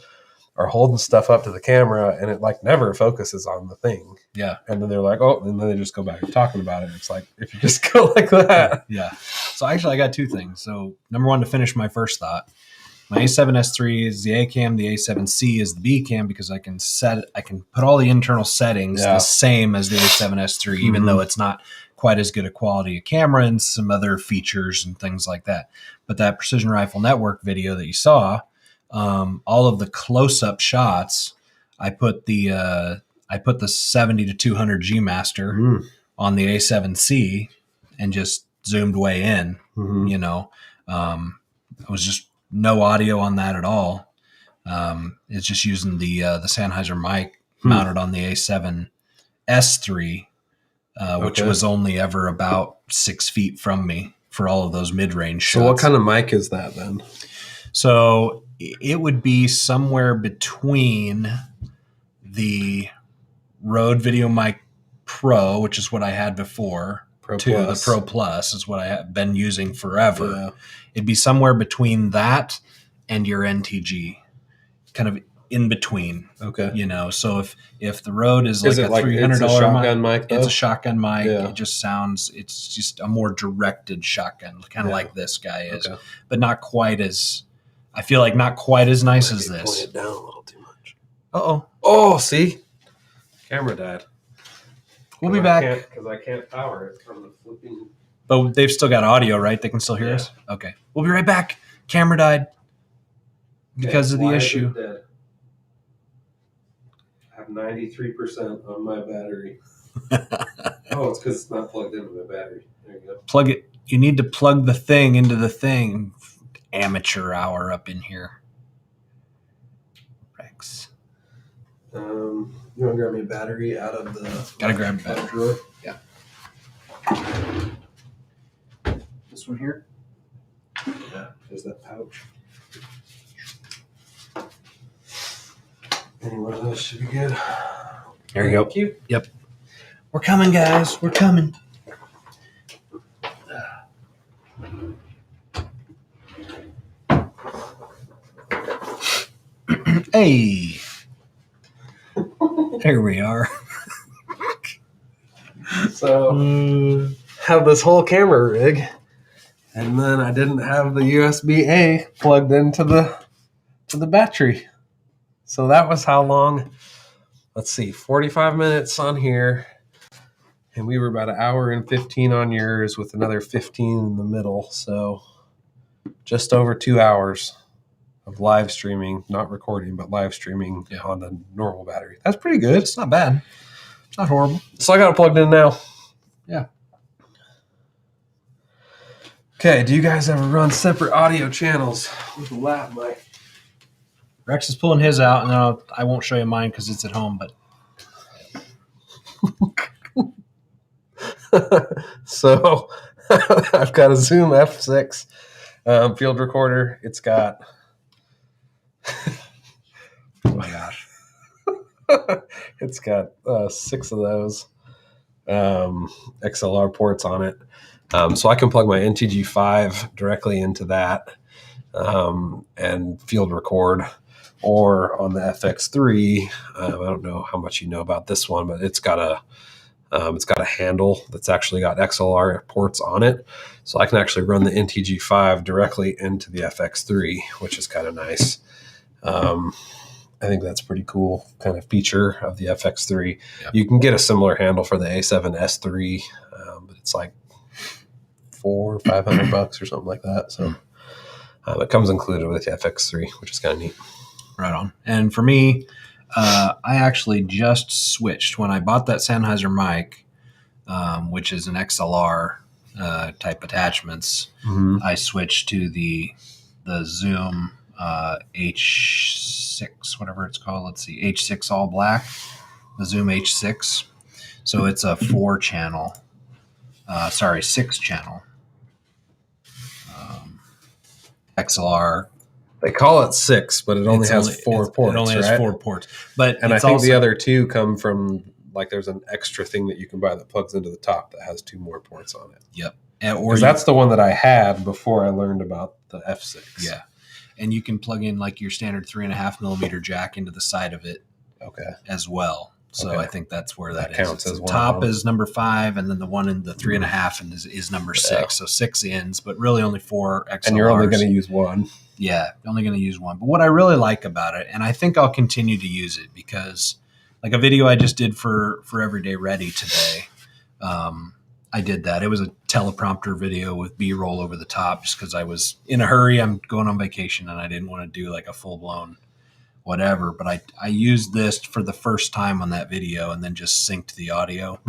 are holding stuff up to the camera and it like never focuses on the thing. Yeah. And then they're like, oh, and then they just go back to talking about it. It's like, if you just go like that. Yeah. So actually I got two things. So number one, to finish my first thought, my A7S III is the A cam, the A7C is the B cam because I can put all the internal settings the same as the A7S III, even though it's not quite as good a quality of camera and some other features and things like that. But that Precision Rifle Network video that you saw, all of the close-up shots, I put the 70 to 200 G Master on the A7C and just zoomed way in. You know, it was just no audio on that at all. It's just using the Sennheiser mic mounted on the A7S III, which was only ever about 6 feet from me for all of those mid-range shots. So what kind of mic is that then? So it would be somewhere between the Rode VideoMic Pro, which is what I had before, the Pro Plus is what I have been using forever. Yeah. It'd be somewhere between that and your NTG, kind of in between. Okay. You know, so if the Rode is like a $300 shotgun mic, it's a shotgun mic. Yeah. It just sounds, it's just a more directed shotgun, kind of like this guy is, but not quite as, I feel like not quite as nice as this. Point it down a little too much. Uh-oh. Oh, see? Camera died. We'll be back. Because I can't power it from the flipping. But they've still got audio, right? They can still hear us? Okay. We'll be right back. Camera died because of the issue. Dead? I have 93% on my battery. Oh, it's because it's not plugged into my battery. There you go. Plug it. You need to plug the thing into the thing. Amateur hour up in here. Rex. You want to grab me a battery out of the... Gotta grab a battery. Drawer? Yeah. This one here. Yeah, there's that pouch. Any one of those should be good. There you go. Thank you. Yep. We're coming, guys. We're coming. Hey. There we are. So have this whole camera rig, and then I didn't have the USB-A plugged into the battery. So that was how long. Let's see, 45 minutes on here, and we were about an hour and 15 on yours with another 15 in the middle. So just over 2 hours of live streaming, not recording, but live streaming on the normal battery. That's pretty good. It's not bad. It's not horrible. So I got it plugged in now. Yeah. Okay, do you guys ever run separate audio channels with a lap mic? Rex is pulling his out, and I won't show you mine because it's at home, but So I've got a Zoom F6 field recorder. It's got oh my gosh. it's got 6 of those XLR ports on it. So I can plug my NTG5 directly into that and field record. Or on the FX3, I don't know how much you know about this one, but it's got a handle that's actually got XLR ports on it, so I can actually run the NTG5 directly into the FX3, which is kind of nice. I think that's pretty cool kind of feature of the FX3. Yep. You can get a similar handle for the A7S3, but it's like $400 or $500 or something like that. So it comes included with the FX3, which is kind of neat. Right on. And for me, I actually just switched when I bought that Sennheiser mic, which is an XLR type attachments. Mm-hmm. I switched to the Zoom H6, whatever it's called. Let's see, H6 all black, the Zoom H6. So it's a 6-channel. XLR. They call it 6, but it only has 4 ports. It only has 4 ports. And I think the other 2 come from, like, there's an extra thing that you can buy that plugs into the top that has 2 more ports on it. Yep. Because that's the one that I had before I learned about the F6. Yeah. And you can plug in like your standard 3.5 millimeter jack into the side of it. Okay. As well. So I think that's where that counts as the one. Top is number 5, and then the one in the 3.5 is number 6. Yeah. So 6 ends, but really only 4 XLRs. And you're only going to use one. Yeah, only going to use one. But what I really like about it, and I think I'll continue to use it because, like a video I just did for Everyday Ready today, I did that. It was a teleprompter video with B-roll over the top just because I was in a hurry. I'm going on vacation, and I didn't want to do like a full-blown whatever. But I used this for the first time on that video and then just synced the audio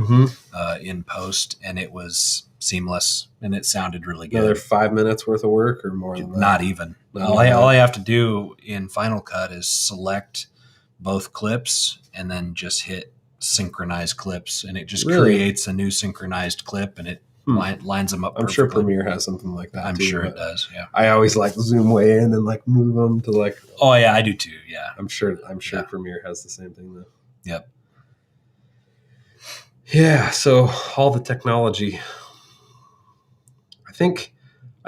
in post, and it was seamless, and it sounded really good. Another 5 minutes worth of work or more than that? Not even. All I have to do in Final Cut is select both clips and then just hit synchronize clips, and it just creates a new synchronized clip, and it lines them up perfectly. I'm sure Premiere has something like that. I'm sure it does, yeah. I always like zoom way in and like move them to like... Oh, yeah, I do too, yeah. I'm sure Premiere has the same thing though. Yep. Yeah, so all the technology... I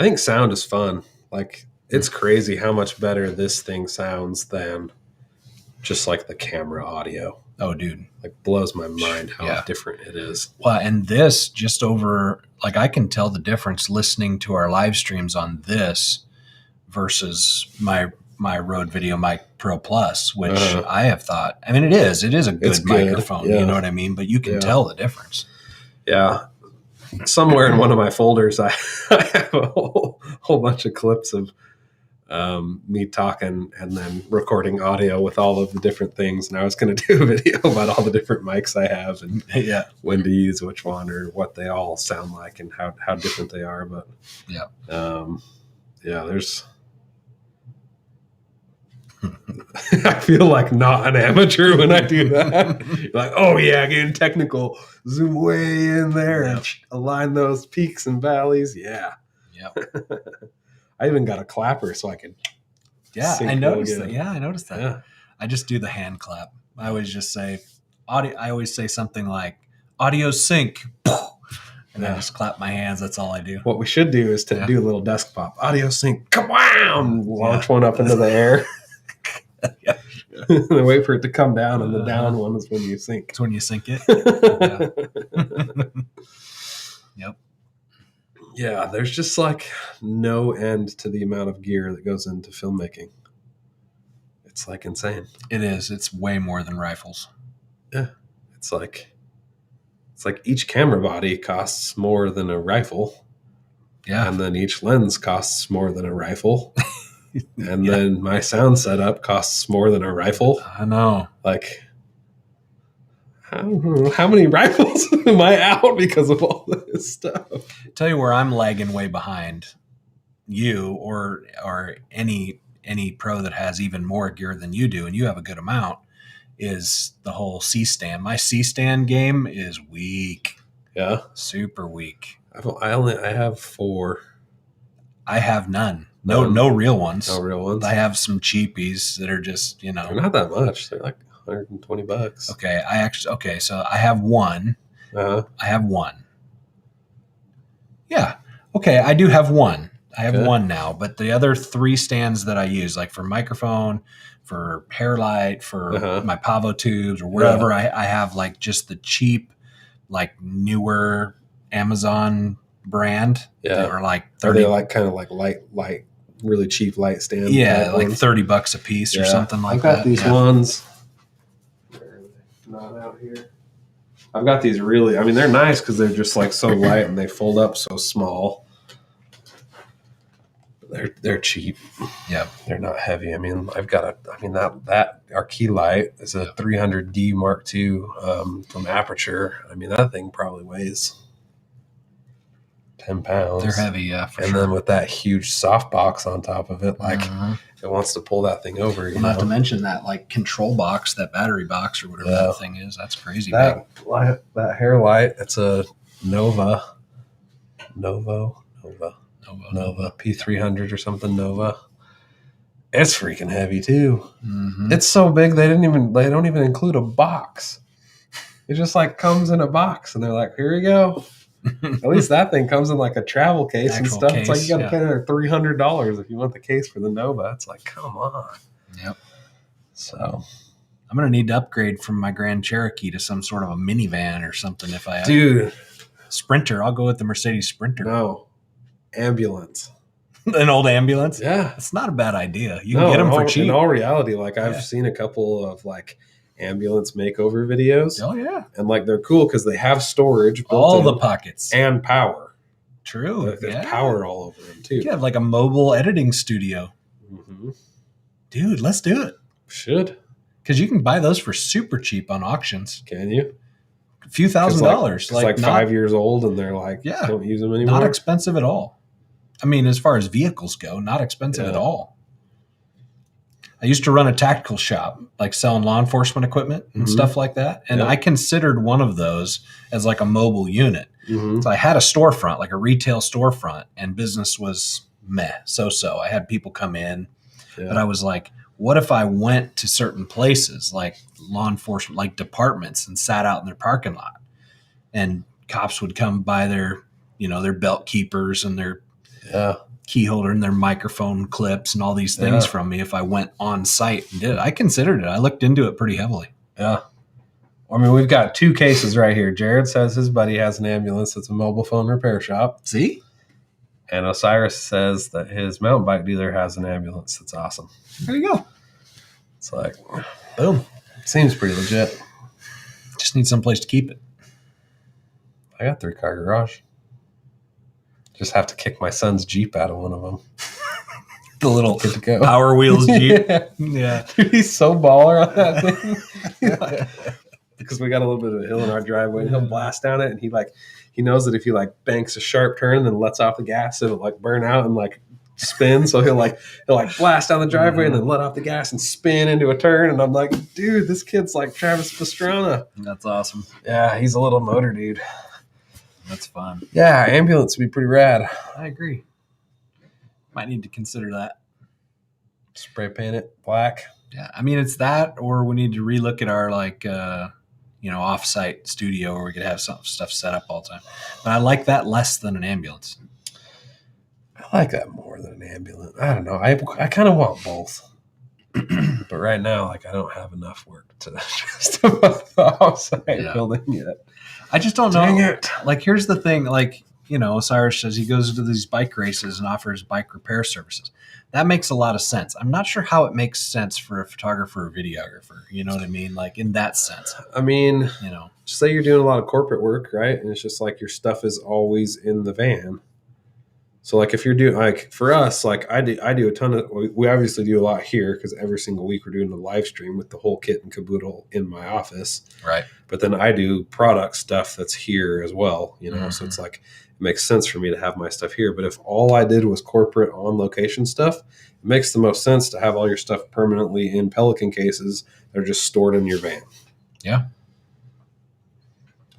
think sound is fun. Like, it's crazy how much better this thing sounds than just like the camera audio. Oh, dude. Like, blows my mind how different it is. Well, and this just over, like, I can tell the difference listening to our live streams on this versus my Rode Video Mic Pro Plus, which I have thought, I mean, it is a good microphone, you know what I mean? But you can tell the difference. Yeah. Somewhere in one of my folders, I have a whole bunch of clips of me talking and then recording audio with all of the different things. And I was going to do a video about all the different mics I have and when to use which one or what they all sound like and how different they are. But there's I feel like not an amateur when I do that. You're like, oh yeah, getting technical, zoom way in there and align those peaks and valleys. Yeah. Yep. I even got a clapper so I can. Yeah, sync I noticed again. that. Yeah, I noticed that. Yeah. I just do the hand clap. I always just say audio. I always say something like audio sync, and I just clap my hands. That's all I do. What we should do is to do a little desk pop, audio sync, come on, launch one up into the air. And then wait for it to come down, and the down one is when you sync. It's when you sync it. Yep. Yeah, there's just like no end to the amount of gear that goes into filmmaking. It's like insane. It is. It's way more than rifles. Yeah. It's like each camera body costs more than a rifle. Yeah. And then each lens costs more than a rifle. And then my sound setup costs more than a rifle. I know. Like, I don't know, how many rifles am I out because of all this stuff? Tell you where I'm lagging way behind you or any pro that has even more gear than you do, and you have a good amount, is the whole C-stand. My C-stand game is weak. Yeah. Super weak. I have 4. I have none. No real ones. No real ones. I have some cheapies that are just, They're not that much. They're like $120. Okay. So I have one. Uh-huh. I have one. Yeah. Okay. I do have one. I have one now, but the other 3 stands that I use, like for microphone, for hair light, for my Pavo tubes or wherever, I have like just the cheap, like newer Amazon brand. Yeah. Or like 30. Are they like kind of like light, really cheap light stand? Yeah. Like $30 a piece or something like that. I've got these ones. Not out here. I've got these really, I mean, they're nice because they're just like so light and they fold up so small. They're cheap. Yeah, they're not heavy. I mean, that our key light is a 300D Mark II from Aperture. I mean, that thing probably weighs 10 pounds. They're heavy, yeah. And then with that huge softbox on top of it, like it wants to pull that thing over. Not to mention that like control box, that battery box or whatever that thing is. That's crazy. That hair light, it's a Nova P300 or something. Nova. It's freaking heavy too. Mm-hmm. It's so big they don't even include a box. It just like comes in a box and they're like, here you go. At least that thing comes in like a travel case and stuff. It's like you got to pay another $300 if you want the case for the Nova. It's like, come on. Yep. So I'm gonna need to upgrade from my Grand Cherokee to some sort of a minivan or something. If I Sprinter, I'll go with the Mercedes Sprinter. No. Ambulance. An old ambulance? Yeah. It's not a bad idea. You can get them for cheap. In all reality, like I've seen a couple of like ambulance makeover videos. Oh, yeah. And like they're cool because they have storage. All the pockets. And power. True. Like there's power all over them too. You can have like a mobile editing studio. Mm-hmm. Dude, let's do it. Should. Because you can buy those for super cheap on auctions. Can you? A few $1,000s. It's like 5 years old and they're like, don't use them anymore. Not expensive at all. I mean, as far as vehicles go, not expensive at all. I used to run a tactical shop, like selling law enforcement equipment and stuff like that. And I considered one of those as like a mobile unit. Mm-hmm. So I had a storefront, like a retail storefront, and business was meh, so-so. I had people come in, but I was like, what if I went to certain places like law enforcement, like departments, and sat out in their parking lot, and cops would come by their belt keepers and their key holder and their microphone clips and all these things from me if I went on site and did it. I considered it. I looked into it pretty heavily. Yeah. I mean, we've got 2 cases right here. Jared says his buddy has an ambulance that's a mobile phone repair shop. See? And Osiris says that his mountain bike dealer has an ambulance. That's awesome. There you go. It's like, boom. Seems pretty legit. Just need someplace to keep it. I got 3-car garage. Just have to kick my son's Jeep out of one of them. The little Power Wheels Jeep. Yeah. Dude, he's so baller on that thing. Because we got a little bit of a hill in our driveway, and he'll blast down it, and he knows that if he like banks a sharp turn and then lets off the gas, it'll like burn out and like spin. So he'll blast down the driveway and then let off the gas and spin into a turn. And I'm like, dude, this kid's like Travis Pastrana. That's awesome. Yeah, he's a little motor dude. That's fun. Yeah, ambulance would be pretty rad. I agree. Might need to consider that. Spray paint it black. Yeah, I mean, it's that, or we need to relook at our off-site studio where we could have some stuff set up all the time. But I like that less than an ambulance. I like that more than an ambulance. I don't know. I kind of want both. But right now, like, I don't have enough work to justify the off-site building yet. I just don't Dang know. it. Like, here's the thing. Like, Cyrus says he goes to these bike races and offers bike repair services. That makes a lot of sense. I'm not sure how it makes sense for a photographer or videographer. You know what I mean? Like, in that sense. I mean, say you're doing a lot of corporate work, right? And it's just like your stuff is always in the van. So, like, if you're doing, like, for us, like, I do a ton of, we obviously do a lot here because every single week we're doing a live stream with the whole kit and caboodle in my office. Right. But then I do product stuff that's here as well, So it's like, it makes sense for me to have my stuff here. But if all I did was corporate on location stuff, it makes the most sense to have all your stuff permanently in Pelican cases that are just stored in your van. Yeah.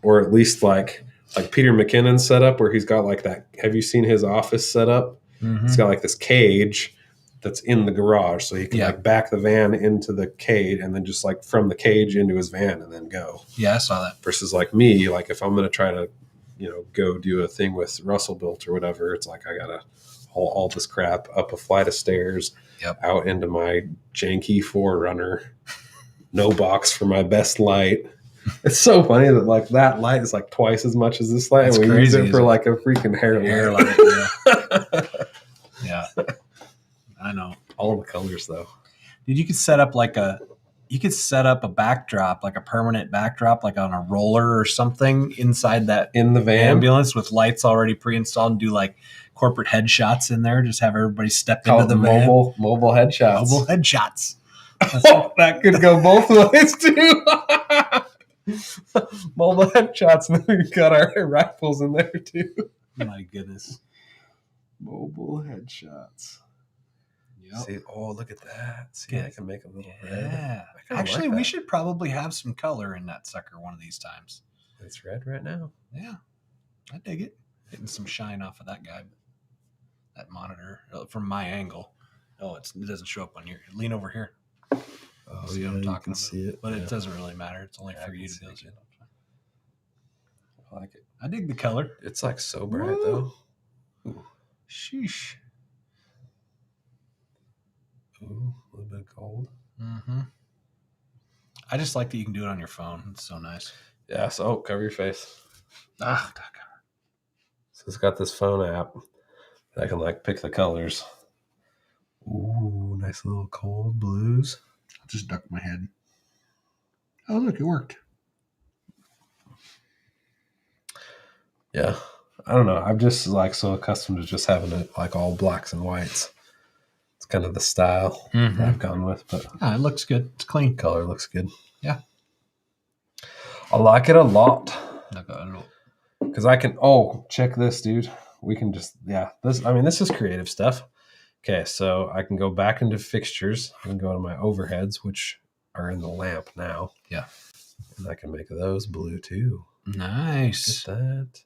Or at least like Peter McKinnon's setup where he's got like that. Have you seen his office setup? Mm-hmm. He's got like this cage that's in the garage. So he can like back the van into the cage and then just like from the cage into his van and then go. Yeah, I saw that. Versus like me, like if I'm going to try to, go do a thing with Russell Built or whatever, it's like I got to haul all this crap up a flight of stairs out into my janky Forerunner, no box for my best light. It's so funny that like that light is like twice as much as this light, and we use it for like a freaking hair light. Yeah, I know. All the colors though. Dude, you could set up a backdrop, like a permanent backdrop, like on a roller or something inside that in the van ambulance with lights already pre-installed, and do like corporate headshots in there. Just have everybody step into the van. Mobile headshots. Mobile headshots. That could go both ways too. Mobile headshots, and then we've got our rifles in there too. My goodness. Mobile headshots. Yep. See, look at that. See, I can make a little red. Actually, we should probably have some color in that sucker one of these times. It's red right now. Yeah. I dig it. Getting some shine off of that guy. That monitor from my angle. Oh, it doesn't show up on your. Lean over here. Oh, see what I'm talking about. See it, but it doesn't really matter. It's only for you to be able to see it. I like it. I dig the color. It's like so bright though. Ooh. Sheesh. Ooh, a little bit of gold. Mm-hmm. I just like that you can do it on your phone. It's so nice. Yeah. So cover your face. So it's got this phone app that I can like pick the colors. Ooh, nice little cold blues. I'll just duck my head. Oh, look, it worked. Yeah. I don't know. I'm just like so accustomed to just having it like all blacks and whites. It's kind of the style that I've gone with. But it looks good. It's clean. Color looks good. Yeah. I like it a lot. Because I can, check this, dude. We can just, this is creative stuff. Okay, so I can go back into fixtures and go to my overheads, which are in the lamp now. Yeah. And I can make those blue too. Nice. Look at that.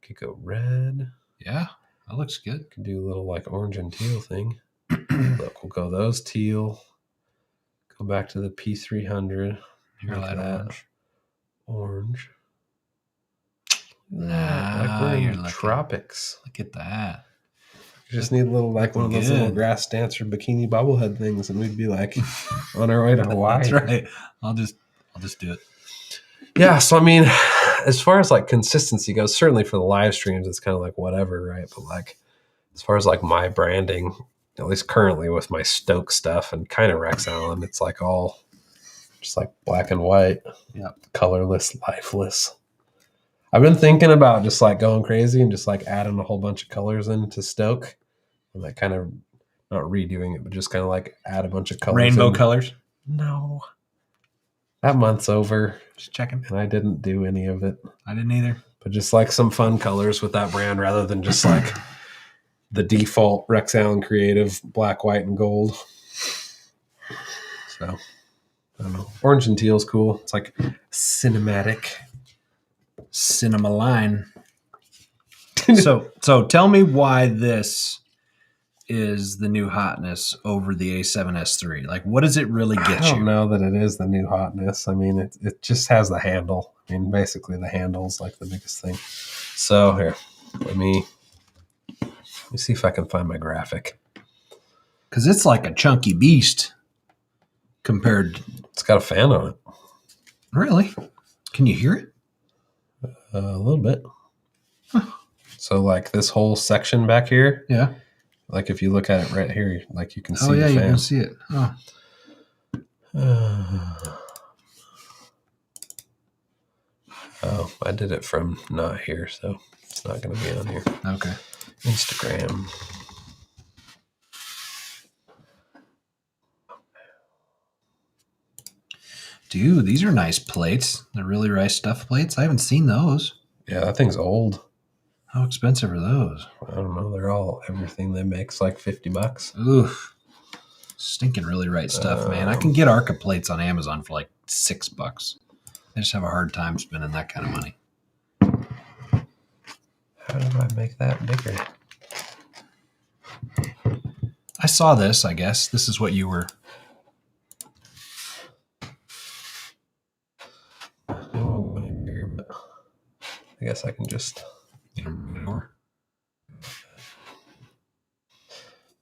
Could go red. Yeah, that looks good. Could do a little like orange and teal thing. Look, we'll go those teal. Go back to the P300. Here, light orange. Orange. Nah, like we're in tropics. Look at that. You just need a little like one of those little grass dancer bikini bobblehead things, and we'd be like on our way to Hawaii. That's right. I'll just do it. Yeah. So I mean, as far as like consistency goes, certainly for the live streams, it's kind of like whatever, right? But like as far as like my branding, at least currently with my Stoked stuff and kind of Rex Allen, it's like all just like black and white, colorless, lifeless. I've been thinking about just like going crazy and just like adding a whole bunch of colors into Stoked and like kind of not redoing it, but just kind of like add a bunch of colors. Rainbow colors? No. That month's over. Just checking. And I didn't do any of it. I didn't either. But just like some fun colors with that brand rather than just like the default Rex Allen Creative black, white, and gold. So I don't know. Orange and teal is cool. It's like cinematic. Cinema line. So tell me why this is the new hotness over the A7S III. Like, what does it really get you? I don't know that it is the new hotness. I mean, it just has the handle. I mean, basically the handle's like the biggest thing. So here, let me see if I can find my graphic. Because it's like a chunky beast compared. It's got a fan on it. Really? Can you hear it? A little bit. Huh. So like this whole section back here. Yeah. Like if you look at it right here, like you can see. Oh yeah, the fan. you can see it. Oh, I did it from not here, so it's not going to be on here. Okay. Instagram. Dude, these are nice plates. They're really nice stuffed plates. I haven't seen those. Yeah, that thing's old. How expensive are those? I don't know. They're all, everything they make's like $50. Oof. Stinking really right stuff, man. I can get Arca plates on Amazon for like $6. I just have a hard time spending that kind of money. How do I make that bigger? I saw this, I guess. This is what you were... I guess I can just...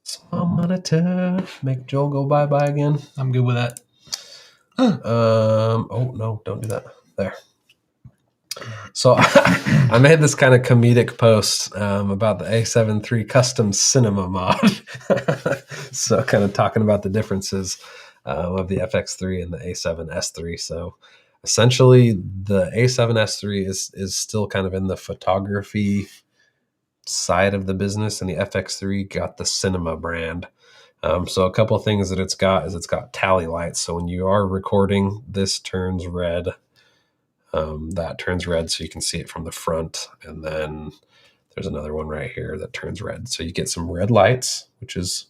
Small monitor. Make Joel go bye-bye again. I'm good with that. Oh, no, don't do that. There. So I made this kind of comedic post about the A7 III custom cinema mod. So kind of talking about the differences of the FX3 and the A7S III. So essentially the A7S III is still kind of in the photography side of the business, and the FX3 got the cinema brand. So a couple of things that it's got tally lights. So when you are recording, this turns red. That turns red so you can see it from the front. And then there's another one right here that turns red. So you get some red lights, which is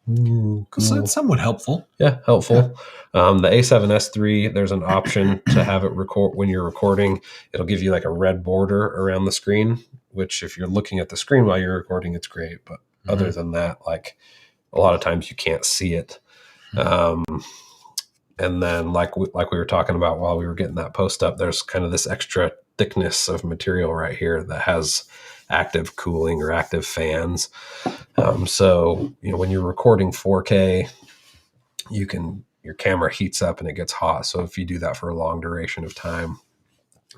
cool. So it's somewhat helpful. Yeah, helpful. Yeah. The A7S III, there's an option to have it record when you're recording. It'll give you like a red border around the screen, which if you're looking at the screen while you're recording, it's great. But other than that, like a lot of times you can't see it. And then like we were talking about while we were getting that post up, there's kind of this extra thickness of material right here that has active cooling or active fans. So, you know, when you're recording 4K, your camera heats up and it gets hot. So if you do that for a long duration of time,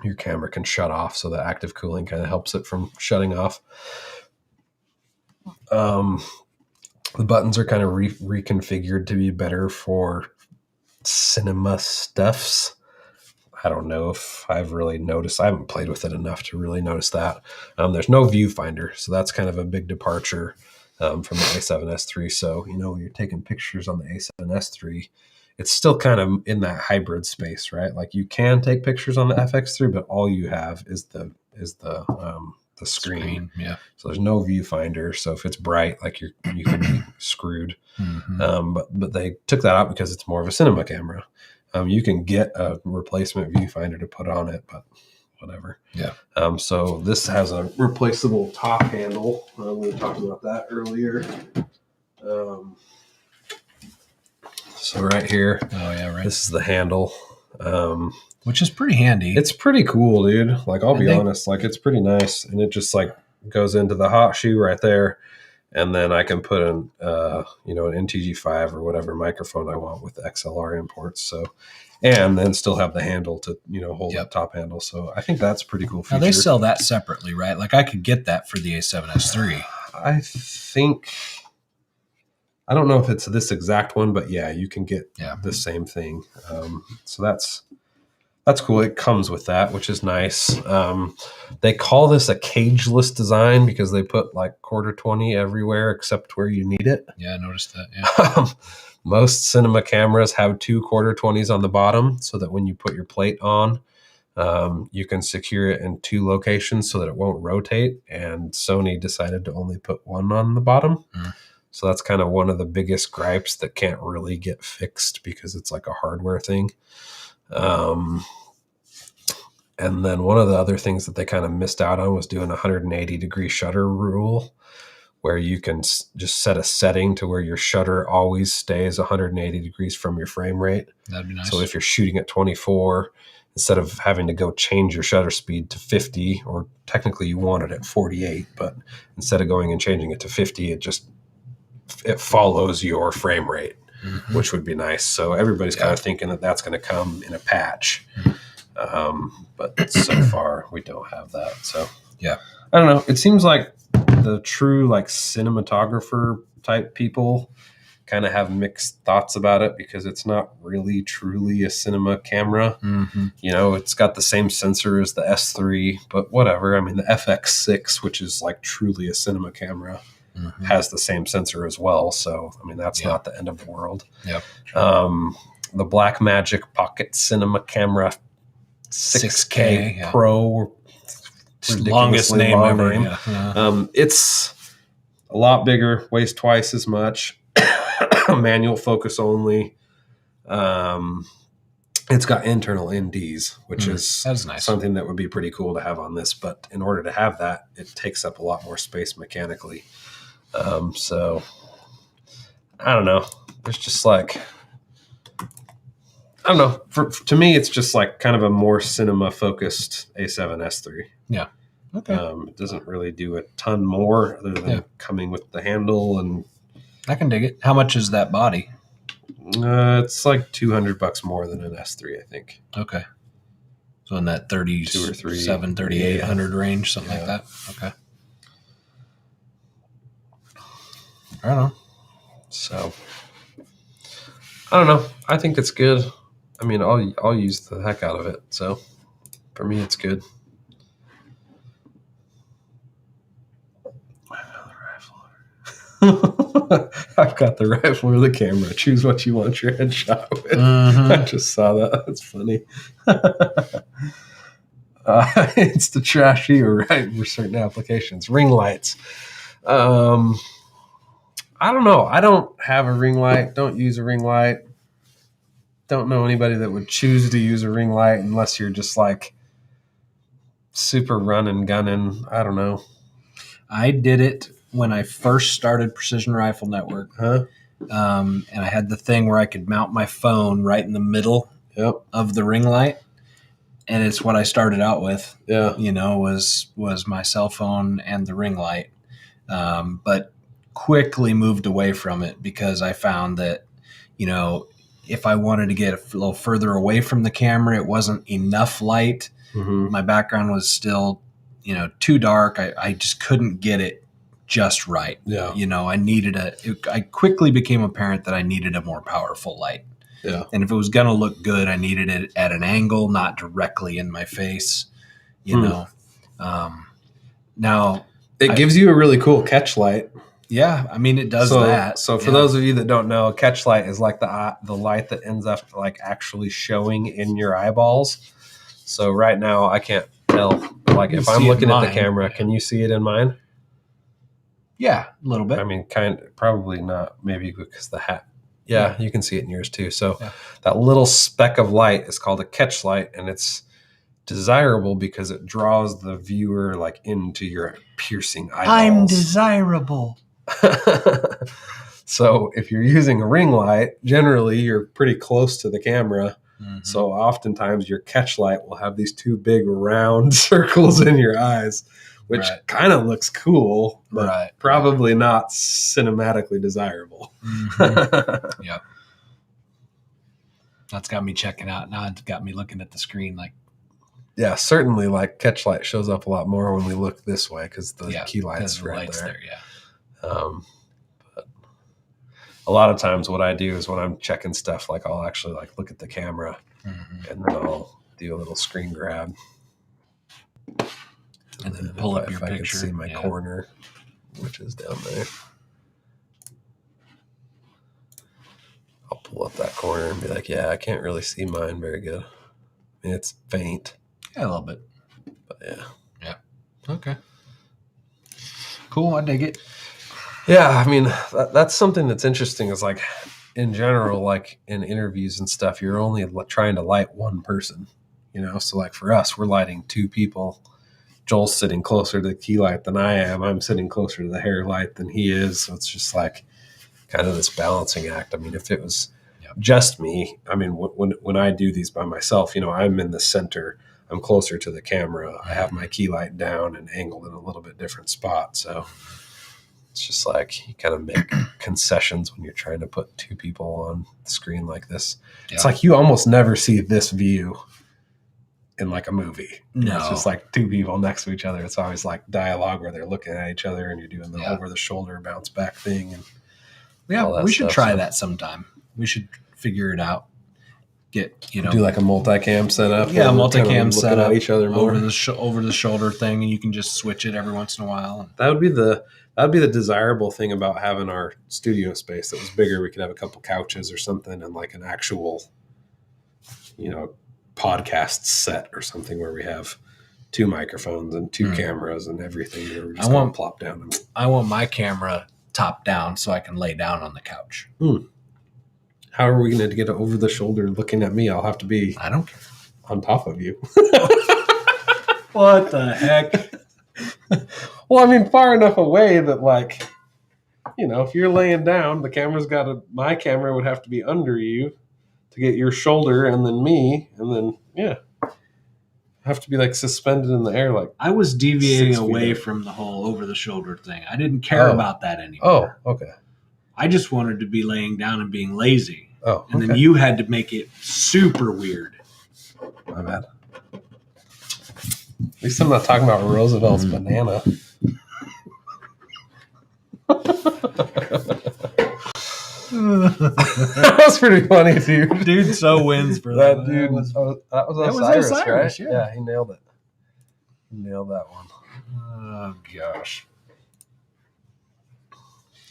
your camera can shut off. So the active cooling kind of helps it from shutting off. The buttons are kind of reconfigured to be better for cinema stuffs. I don't know if I've really noticed. I haven't played with it enough to really notice that. There's no viewfinder, so that's kind of a big departure from the A7S III. So, you know, when you're taking pictures on the A7S III, it's still kind of in that hybrid space, right? Like you can take pictures on the FX3, but all you have is the screen. Yeah. So there's no viewfinder. So if it's bright, like you can be screwed. But they took that out because it's more of a cinema camera. You can get a replacement viewfinder to put on it, but whatever. Yeah. So this has a replaceable top handle. We talked about that earlier. So right here. Oh yeah, right. This is the handle. Which is pretty handy. It's pretty cool, dude. Like, I'll be honest, like it's pretty nice. And it just like goes into the hot shoe right there. And then I can put in, an NTG5 or whatever microphone I want with the XLR imports. So, and then still have the handle to, hold that top handle. So I think that's a pretty cool feature. Now they sell that separately, right? Like I could get that for the A7S III. I think, I don't know if it's this exact one, but yeah, you can get the same thing. So that's cool. It comes with that, which is nice. They call this a cageless design because they put like 1/4-20 everywhere except where you need it. Yeah, I noticed that. Yeah. Most cinema cameras have 2 1/4-20s on the bottom so that when you put your plate on, You can secure it in 2 locations so that it won't rotate, and Sony decided to only put one on the bottom. So that's kind of one of the biggest gripes that can't really get fixed because it's like a hardware thing. And then one of the other things that they kind of missed out on was doing a 180-degree shutter rule, where you can just set a setting to where your shutter always stays 180 degrees from your frame rate. That'd be nice. So if you're shooting at 24, instead of having to go change your shutter speed to 50, or technically you want it at 48, but instead of going and changing it to 50, it follows your frame rate, which would be nice. So everybody's kind of thinking that that's going to come in a patch. But so far we don't have that. So yeah, I don't know. It seems like the true like cinematographer type people kind of have mixed thoughts about it because it's not really truly a cinema camera. You know, it's got the same sensor as the S3, but whatever. I mean, the FX6, which is like truly a cinema camera, has the same sensor as well. So, I mean, that's not the end of the world. The Blackmagic Pocket Cinema Camera 6K Pro, longest name ever. It's a lot bigger, weighs twice as much, manual focus only. It's got internal NDs, which is nice. Something that would be pretty cool to have on this. But in order to have that, it takes up a lot more space mechanically. So I don't know. There's just like, I don't know. To me, it's just like kind of a more cinema focused A7 S3. Yeah. Okay. It doesn't really do a ton more other than coming with the handle, and I can dig it. How much is that body? It's like $200 more than an S3, I think. Okay. So in that 37, 3800 range, something like that. Okay. I don't know. So I don't know. I think it's good. I mean, I'll use the heck out of it. So for me, it's good. I've got the rifle or the camera. Choose what you want your headshot with. I just saw that. That's funny. It's the trashy or right for certain applications. Ring lights. I don't know. I don't have a ring light. Don't use a ring light. Don't know anybody that would choose to use a ring light unless you're just like super running, gunning. I don't know. I did it when I first started Precision Rifle Network. Huh? And I had the thing where I could mount my phone right in the middle of the ring light. And it's what I started out with. Yeah. You know, was my cell phone and the ring light. But quickly moved away from it because I found that, you know, if I wanted to get a little further away from the camera, it wasn't enough light. My background was still, you know, too dark. I just couldn't get it just right. Yeah. You know, I quickly became apparent that I needed a more powerful light. Yeah. And if it was going to look good, I needed it at an angle, not directly in my face, you know. Now it gives you a really cool catch light. Yeah, I mean, it does that. So for those of you that don't know, a catch light is like the light that ends up like actually showing in your eyeballs. So right now I can't tell. Like if I'm looking at the camera, can you see it in mine? Yeah, a little bit. I mean, probably not. Maybe because the hat. Yeah, you can see it in yours too. So that little speck of light is called a catch light, and it's desirable because it draws the viewer like into your piercing eyeballs. I'm desirable. So if you're using a ring light, generally you're pretty close to the camera. So oftentimes your catch light will have these two big round circles in your eyes, which kind of looks cool, but probably not cinematically desirable. Yeah. That's got me checking out. Now it's got me looking at the screen like. Yeah, certainly like catch light shows up a lot more when we look this way because the key light's right there. But a lot of times what I do is when I'm checking stuff, like I'll actually like look at the camera and then I'll do a little screen grab. And then pull up your picture. I can see my corner, which is down there. I'll pull up that corner and be like, yeah, I can't really see mine very good. I mean, it's faint. Yeah, a little bit. But yeah. Yeah. Okay. Cool. I dig it. Yeah, I mean, that's something that's interesting is like in general, like in interviews and stuff, you're only trying to light one person, So like for us, we're lighting two people. Joel's sitting closer to the key light than I am. I'm sitting closer to the hair light than he is. So it's just like kind of this balancing act. I mean, if it was just me, I mean, when I do these by myself, I'm in the center. I'm closer to the camera. I have my key light down and angled in a little bit different spot. So it's just like you kind of make concessions when you're trying to put two people on the screen like this. Yeah. It's like you almost never see this view in like a movie. No. It's just like two people next to each other. It's always like dialogue where they're looking at each other and you're doing the over the shoulder bounce back thing. And we should try that sometime. We should figure it out. Get, do like a multicam setup. Yeah, multicam setup at each other more. over the shoulder thing, and you can just switch it every once in a while. That'd be the desirable thing about having our studio space that was bigger. We could have a couple couches or something and like an actual, podcast set or something where we have two microphones and two cameras and everything. We're just going to plop down. I want my camera top down so I can lay down on the couch. How are we going to get over the shoulder looking at me? I'll have to be I don't care. On top of you. What the heck? Well, I mean, far enough away that like, if you're laying down, the camera's my camera would have to be under you to get your shoulder and then me. And then, have to be like suspended in the air. Like I was deviating away from the whole over the shoulder thing. I didn't care about that anymore. Oh, okay. I just wanted to be laying down and being lazy. Oh, and then you had to make it super weird. My bad. At least I'm not talking about Roosevelt's banana. That was pretty funny, dude. Dude so wins for that. Dude that was Osiris, right? Yeah, he nailed it. He nailed that one. Oh, gosh.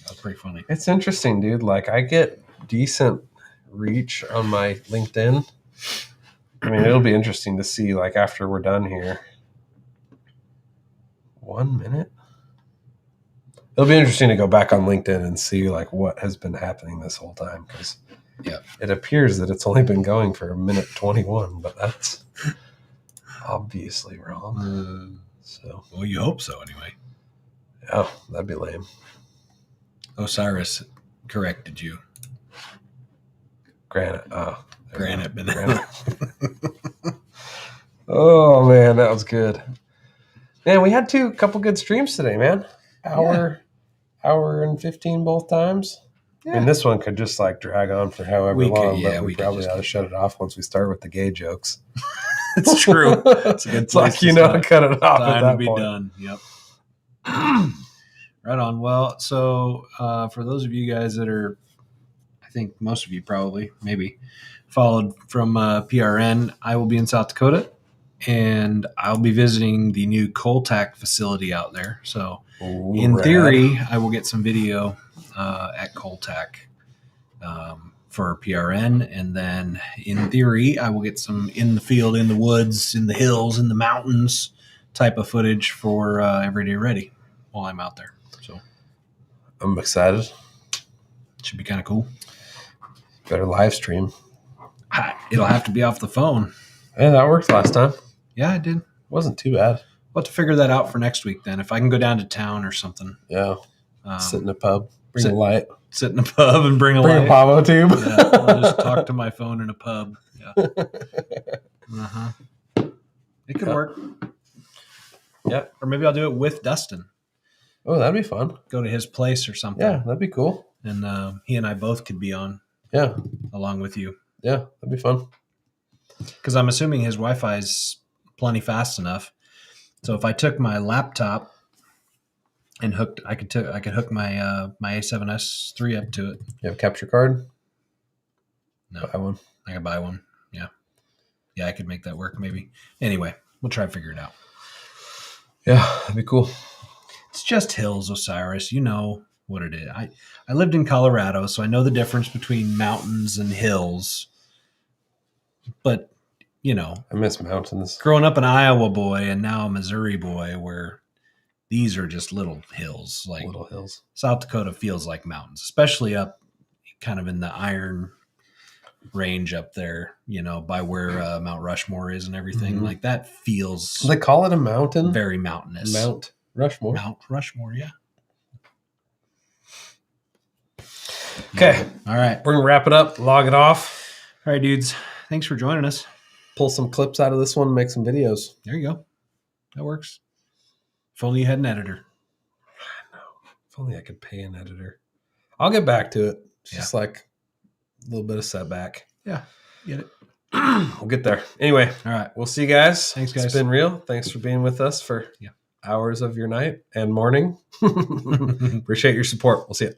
That's pretty funny. It's interesting, dude. Like, I get decent reach on my LinkedIn. I mean, it'll be interesting to see, like, after we're done here. 1 minute? It'll be interesting to go back on LinkedIn and see, like, what has been happening this whole time. Because it appears that it's only been going for 1:21, but that's obviously wrong. Well, you hope so, anyway. Yeah, that'd be lame. Osiris corrected you. Granite. Granite banana. Oh, man, that was good. Man, we had a couple good streams today, man. Hour and 15 both times. Yeah. I mean, this one could just like drag on for however long, but we probably ought to shut it off once we start with the gay jokes. It's true. It's a good it's like, to cut it off Time at that to be point. done. Yep. Right on. Well, so for those of you guys that are, I think most of you probably, maybe, followed from PRN, I will be in South Dakota, and I'll be visiting the new Codec facility out there. So in theory, I will get some video at Codec for PRN, and then in theory, I will get some in the field, in the woods, in the hills, in the mountains type of footage for Everyday Ready while I'm out there. So I'm excited. Should be kind of cool. Better live stream. It'll have to be off the phone. Yeah, that worked last time. Yeah, it did. Wasn't too bad. We'll have to figure that out for next week then. If I can go down to town or something. Yeah. Sit in a pub. Bring a light. Sit in a pub and bring a light. Bring a Pavo tube. Yeah, I'll just talk to my phone in a pub. Yeah. It could work. Yeah. Or maybe I'll do it with Dustin. Oh, that'd be fun. Go to his place or something. Yeah, that'd be cool. And he and I both could be on. Yeah. Along with you. Yeah, that'd be fun. Because I'm assuming his Wi-Fi is plenty fast enough. So if I took my laptop and I could hook my my A7S III up to it. You have a capture card? No. Buy one. I can buy one. Yeah. Yeah, I could make that work maybe. Anyway, we'll try to figure it out. Yeah, that'd be cool. It's just hills, Osiris. You know what it is. I lived in Colorado, so I know the difference between mountains and hills. But you know, I miss mountains. growing up an Iowa boy and now a Missouri boy, where these are just little hills. Like Little hills. South Dakota feels like mountains, especially up kind of in the Iron Range up there, you know, by where Mount Rushmore is and everything. Mhm. Like that feels They call it a mountain. very mountainous. Mount Rushmore. Mount Rushmore, yeah. Okay. All right. We're gonna wrap it up, log it off, All right, dudes. Thanks for joining us. pull some clips out of this one, make some videos. There you go. That works. If only you had an editor. If only I could pay an editor. I'll get back to it. It's Yeah. just like a little bit of setback. Yeah. Get it. We'll get there. Anyway, All right. we'll see you guys. Thanks, guys. It's been real. Thanks for being with us for hours of your night and morning. Appreciate your support. We'll see you.